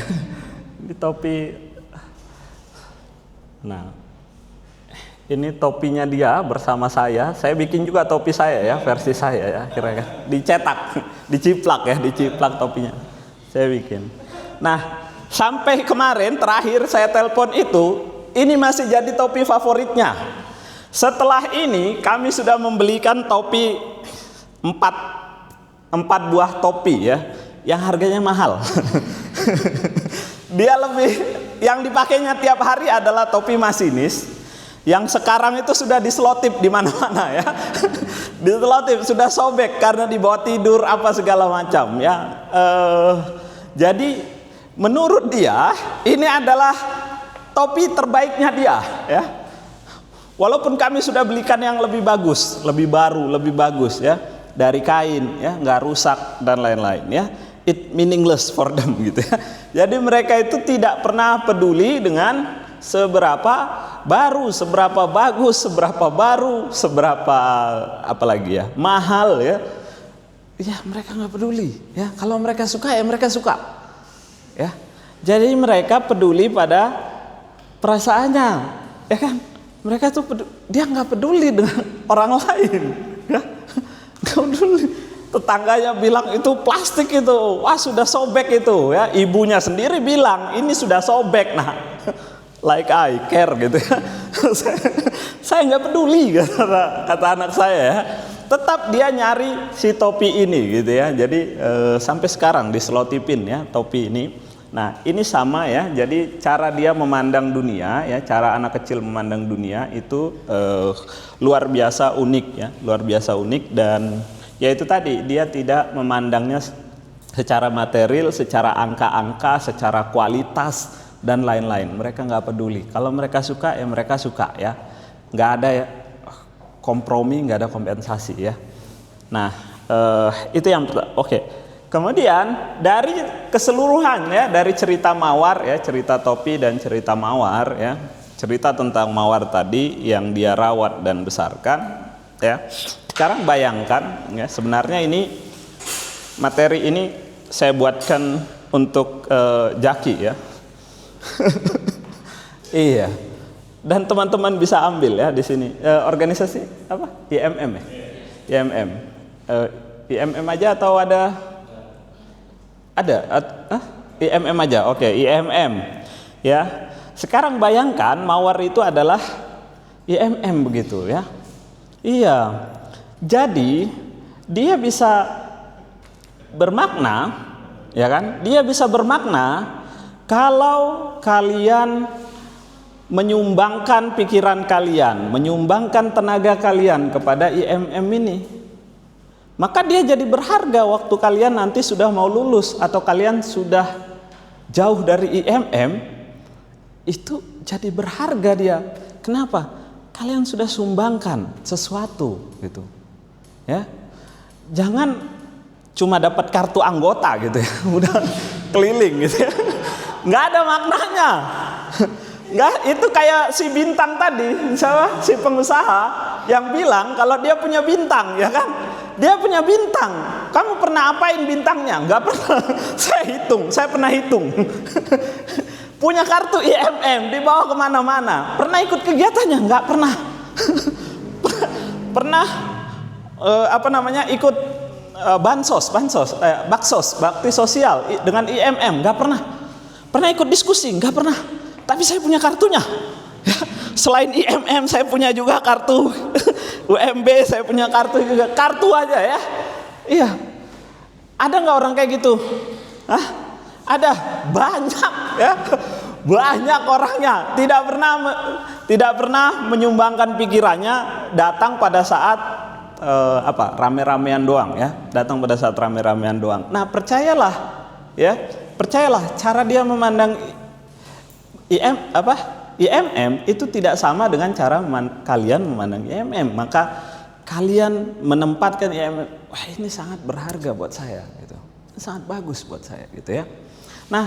Ini topi. Nah, ini topinya dia bersama saya. Saya bikin juga topi saya ya, versi saya ya, kira-kira. Dicetak, diciplak topinya. Saya bikin. Nah, sampai kemarin terakhir saya telepon itu, ini masih jadi topi favoritnya. Setelah ini kami sudah membelikan topi 4 buah topi ya, yang harganya mahal. Dia yang dipakainya tiap hari adalah topi masinis, yang sekarang itu sudah diselotip di mana-mana ya. Diselotip, sudah sobek karena dibawa tidur apa segala macam ya. Jadi menurut dia ini adalah topi terbaiknya dia ya. Walaupun kami sudah belikan yang lebih bagus, lebih baru, lebih bagus ya, dari kain ya, nggak rusak dan lain-lain ya. It meaningless for them gitu ya. Jadi mereka itu tidak pernah peduli dengan seberapa baru, seberapa bagus, seberapa baru, seberapa apalagi ya, mahal ya. Ya mereka nggak peduli ya. Kalau mereka suka ya mereka suka ya. Jadi mereka peduli pada perasaannya ya kan. Mereka tuh dia nggak peduli dengan orang lain ya. Nggak peduli. Tetangganya bilang itu plastik itu, wah sudah sobek itu ya. Ibunya sendiri bilang ini sudah sobek. Nah, like I care gitu ya. Saya nggak peduli kata anak saya ya. Tetap dia nyari si topi ini gitu ya. Jadi sampai sekarang diselotipin ya topi ini. Nah ini sama ya. Jadi cara dia memandang dunia ya, cara anak kecil memandang dunia itu luar biasa unik ya, luar biasa unik. Dan ya itu tadi, dia tidak memandangnya secara material, secara angka-angka, secara kualitas dan lain-lain. Mereka nggak peduli. Kalau mereka suka ya mereka suka ya. Nggak ada ya kompromi, nggak ada kompensasi ya. Nah itu yang oke. Kemudian dari keseluruhan ya, dari cerita mawar ya, cerita topi dan cerita mawar ya, cerita tentang mawar tadi yang dia rawat dan besarkan ya. Sekarang bayangkan ya, sebenarnya ini materi ini saya buatkan untuk Jaki ya. Iya. Dan teman-teman bisa ambil ya di sini. Organisasi apa? IMM ya? IMM. IMM aja atau ada? IMM aja. Oke, IMM. Ya. Sekarang bayangkan mawar itu adalah IMM begitu ya. Iya. Jadi dia bisa bermakna, ya kan? Dia bisa bermakna kalau kalian menyumbangkan pikiran kalian, menyumbangkan tenaga kalian kepada IMM ini. Maka dia jadi berharga waktu kalian nanti sudah mau lulus atau kalian sudah jauh dari IMM, itu jadi berharga dia. Kenapa? Kalian sudah sumbangkan sesuatu gitu. Ya. Jangan cuma dapat kartu anggota gitu ya, udah keliling gitu ya. Nggak ada maknanya. Nggak, itu kayak si bintang tadi, siapa? Si pengusaha yang bilang kalau dia punya bintang, ya kan? Dia punya bintang. Kamu pernah apain bintangnya? Nggak pernah. Saya pernah hitung. Punya kartu IMM, dibawa kemana-mana. Pernah ikut kegiatannya? Nggak pernah. Pernah ikut baksos, bakti sosial dengan IMM? Nggak pernah. Pernah ikut diskusi? Nggak pernah. Tapi saya punya kartunya. Selain IMM, saya punya juga kartu UMB, saya punya kartu juga. Kartu aja ya. Iya. Ada nggak orang kayak gitu? Hah? Ada, banyak ya, banyak orangnya tidak pernah menyumbangkan pikirannya, datang pada saat rame-ramean doang ya, datang pada saat rame-ramean doang. Nah percayalah cara dia memandang IMM itu tidak sama dengan cara kalian memandang IMM. Maka kalian menempatkan IMM, wah ini sangat berharga buat saya gitu, sangat bagus buat saya gitu ya. Nah,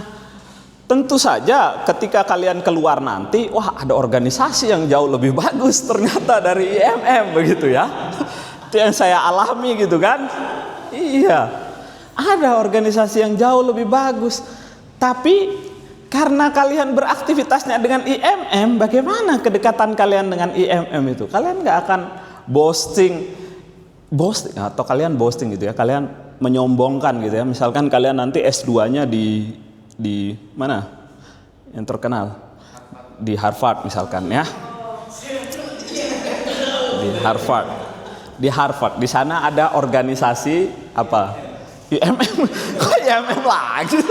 tentu saja ketika kalian keluar nanti, wah ada organisasi yang jauh lebih bagus ternyata dari IMM begitu ya. Itu yang saya alami gitu kan. Iya, ada organisasi yang jauh lebih bagus. Tapi karena kalian beraktivitasnya dengan IMM, bagaimana kedekatan kalian dengan IMM itu? Kalian nggak akan boasting atau kalian boasting gitu ya. Kalian menyombongkan gitu ya. Misalkan kalian nanti S2-nya di mana yang terkenal, di Harvard misalkan ya, di Harvard di sana ada organisasi apa IMM. Kok IMM lagi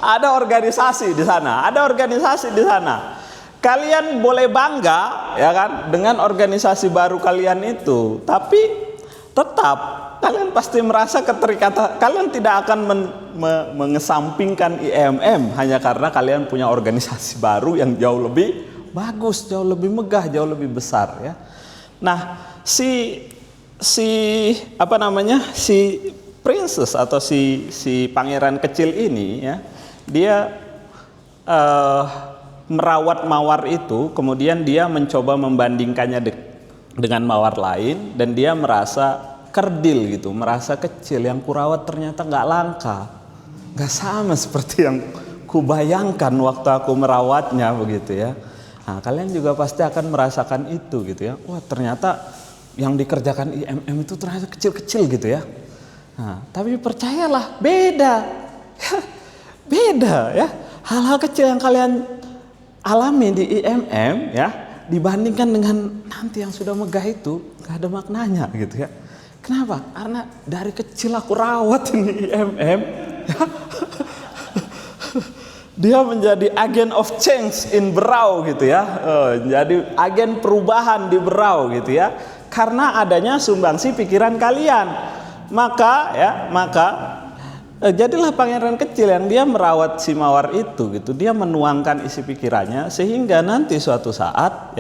ada organisasi di sana, kalian boleh bangga ya kan dengan organisasi baru kalian itu, tapi tetap kalian pasti merasa keterikatan. Kalian tidak akan mengesampingkan IMM hanya karena kalian punya organisasi baru yang jauh lebih bagus, jauh lebih megah, jauh lebih besar ya. Nah, si princess atau si pangeran kecil ini ya, dia merawat mawar itu, kemudian dia mencoba membandingkannya dengan mawar lain, dan dia merasa kerdil gitu, merasa kecil, yang kurawat ternyata nggak langka, nggak sama seperti yang kubayangkan waktu aku merawatnya begitu ya. Nah, kalian juga pasti akan merasakan itu gitu ya. Wah ternyata yang dikerjakan IMM itu ternyata kecil-kecil gitu ya. Nah, tapi percayalah beda ya. Hal-hal kecil yang kalian alami di IMM ya, dibandingkan dengan nanti yang sudah megah itu, nggak ada maknanya gitu ya. Kenapa? Karena dari kecil aku rawat ini IMM. Dia menjadi agen of change in Berau gitu ya. Jadi agen perubahan di Berau gitu ya. Karena adanya sumbangsi pikiran kalian. Maka jadilah pangeran kecil yang dia merawat si mawar itu gitu. Dia menuangkan isi pikirannya sehingga nanti suatu saat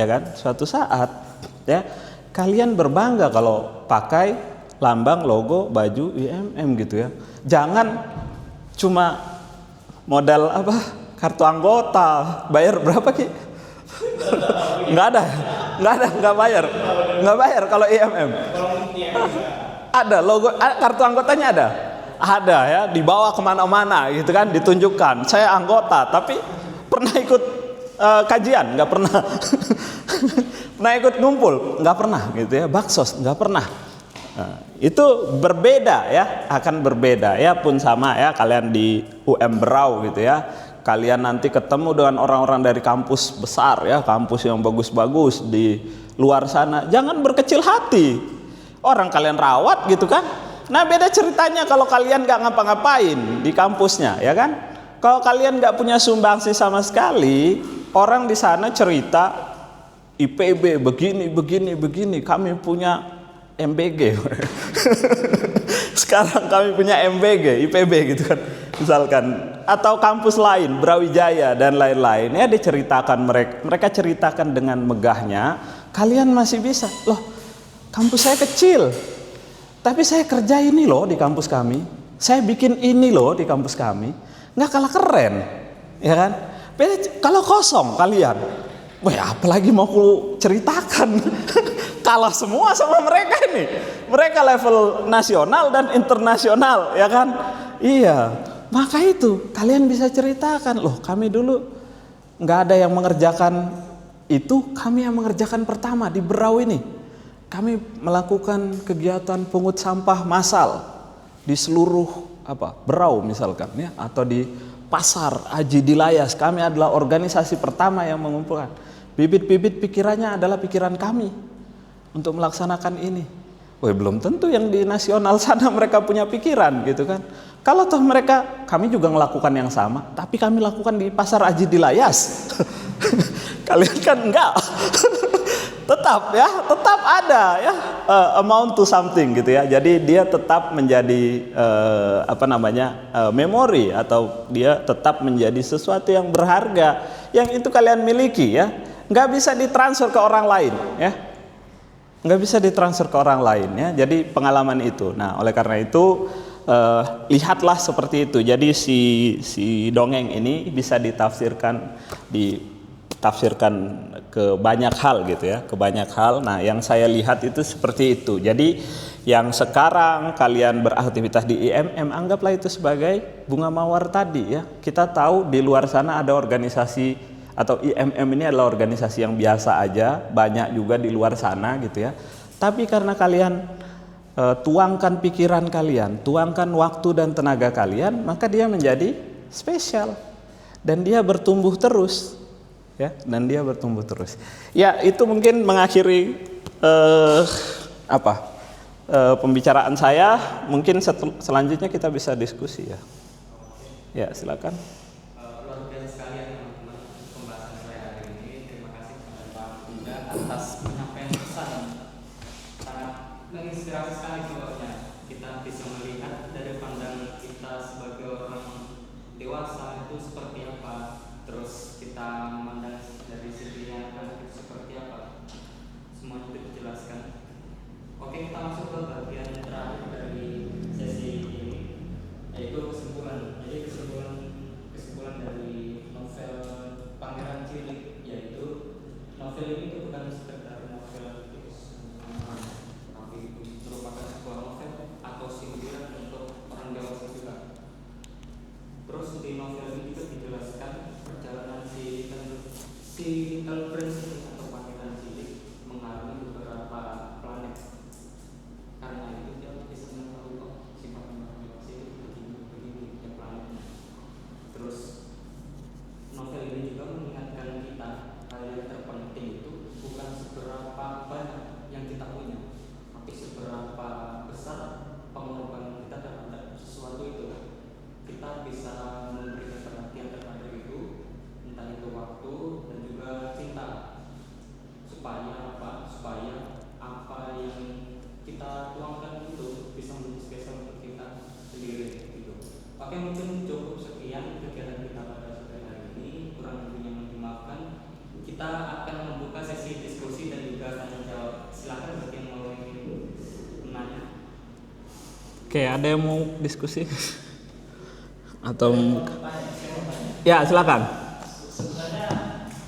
ya kalian berbangga kalau pakai lambang logo baju IMM gitu ya. Jangan cuma modal kartu anggota, bayar berapa Ki? Nggak bayar kalau IMM. Ada logo, kartu anggotanya ada. Ada ya, dibawa kemana-mana gitu kan, ditunjukkan. Saya anggota, tapi pernah ikut kajian? Nggak pernah. Pernah ikut ngumpul? Nggak pernah gitu ya. Baksos? Nggak pernah. Nah, itu berbeda ya, akan berbeda ya, pun sama ya kalian di UM Berau gitu ya. Kalian nanti ketemu dengan orang-orang dari kampus besar ya, kampus yang bagus-bagus di luar sana. Jangan berkecil hati. Orang kalian rawat gitu kan. Nah beda ceritanya kalau kalian nggak ngapa-ngapain di kampusnya ya kan. Kalau kalian nggak punya sumbangsi sama sekali, orang di sana cerita IPB begini, kami punya MBG. Sekarang kami punya MBG, IPB gitu kan, misalkan, atau kampus lain, Brawijaya dan lain-lain. Ya diceritakan mereka ceritakan dengan megahnya. Kalian masih bisa, loh, kampus saya kecil, tapi saya kerja ini loh di kampus kami, saya bikin ini loh di kampus kami, nggak kalah keren, ya kan? Kalau kosong kalian, wah apalagi mau ku ceritakan. Kalah semua sama mereka ini. Mereka level nasional dan internasional, ya kan? Iya. Maka itu kalian bisa ceritakan, loh kami dulu nggak ada yang mengerjakan itu, kami yang mengerjakan pertama di Berau ini. Kami melakukan kegiatan pungut sampah massal di seluruh Berau misalkan ya, atau di pasar Aji di Layas. Kami adalah organisasi pertama yang mengumpulkan. Bibit-bibit pikirannya adalah pikiran kami untuk melaksanakan ini. Wah, belum tentu yang di nasional sana mereka punya pikiran gitu kan. Kalau toh mereka, kami juga melakukan yang sama, tapi kami lakukan di pasar Aji di Layas. Kalian kan enggak. tetap ada ya, amount to something gitu ya. Jadi dia tetap menjadi memori, atau dia tetap menjadi sesuatu yang berharga yang itu kalian miliki ya. Nggak bisa ditransfer ke orang lain ya. Nggak bisa ditransfer ke orang lain ya. Jadi pengalaman itu. Nah, oleh karena itu lihatlah seperti itu. Jadi si dongeng ini bisa ditafsirkan ke banyak hal gitu ya, ke banyak hal. Nah, yang saya lihat itu seperti itu. Jadi yang sekarang kalian beraktivitas di IMM, anggaplah itu sebagai bunga mawar tadi ya. Kita tahu di luar sana ada organisasi, atau IMM ini adalah organisasi yang biasa aja, banyak juga di luar sana gitu ya. Tapi karena kalian tuangkan pikiran kalian, tuangkan waktu dan tenaga kalian, maka dia menjadi spesial dan dia bertumbuh terus ya, dan dia bertumbuh terus. Ya, itu mungkin mengakhiri pembicaraan saya. Mungkin selanjutnya kita bisa diskusi ya. Ya, silakan. Luar biasa sekali ya teman-teman pembahasan saya hari ini. Terima kasih kepada Pak Bunda atas penyampaian pesan. Sangat menginspirasi sekali pokoknya. Kita bisa melihat dari pandangan kita sebagai orang dewasa itu seperti apa. Terus kita memandang dari sisi yang anak itu seperti apa. Semuanya itu dijelaskan. Oke, kita masuk ke bagian terakhir dari sesi ini, yaitu kesimpulan. Jadi kesimpulan dari novel Pangeran Cilik, yaitu novel ini itu bukan sekedar novel tapi merupakan sebuah novel atau sindiran untuk orang dewasa juga. Terus di novel ini juga dijelaskan perjalanan si Little Prince atau Pangeran Cilik mengarungi beberapa planet. Karena itu dia bisa mengetahui kok sifat orang dewasa itu begini ya planetnya. Terus novel ini juga mengingatkan kita hal yang terpenting itu bukan seberapa banyak yang kita punya, tapi seberapa besar pengorbanan kita terhadap sesuatu itu. Kita bisa memberikan perhatian terhadap itu, entah itu waktu dan juga cinta, supaya apa yang kita tuangkan itu bisa menjadi spesial untuk kita sendiri gitu. Oke, mungkin cukup sekian kegiatan kita pada sore hari ini. Kurang lebihnya mohon dimaafkan. Kita akan membuka sesi diskusi dan juga tanya jawab. Silakan bagi yang mau menanya. Oke, ada yang mau diskusi? Atau ya, silakan. Sebenarnya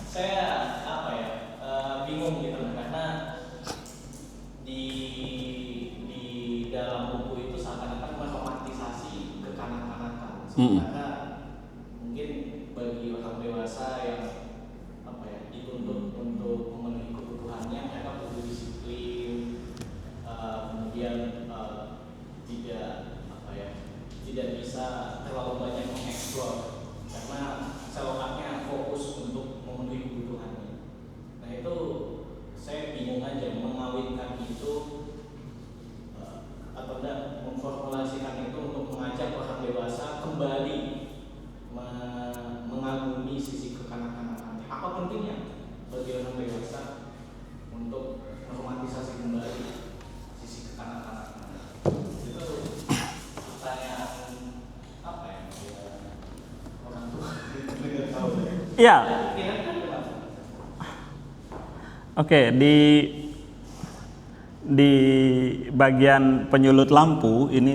saya bingung gitu karena di dalam Mm-mm. Karena mungkin bagi orang dewasa yang dituntut untuk memenuhi kebutuhannya, mereka butuh disiplin, kemudian tidak tidak bisa terlalu banyak mengeksplor karena selokatnya fokus untuk memenuhi kebutuhannya. Nah itu saya bingung aja mengawinkan itu atau enggak memformulasikan itu untuk mengajak orang dewasa kembali mengagumi sisi kekanak-kanakannya. Apa pentingnya bagi orang dewasa untuk meromantisasi kembali sisi kekanak-kanakan? Itu pertanyaan apa ya? Orang tua tidak tahu. Iya. Kira-kira kenapa? Oke, di bagian penyulut lampu ini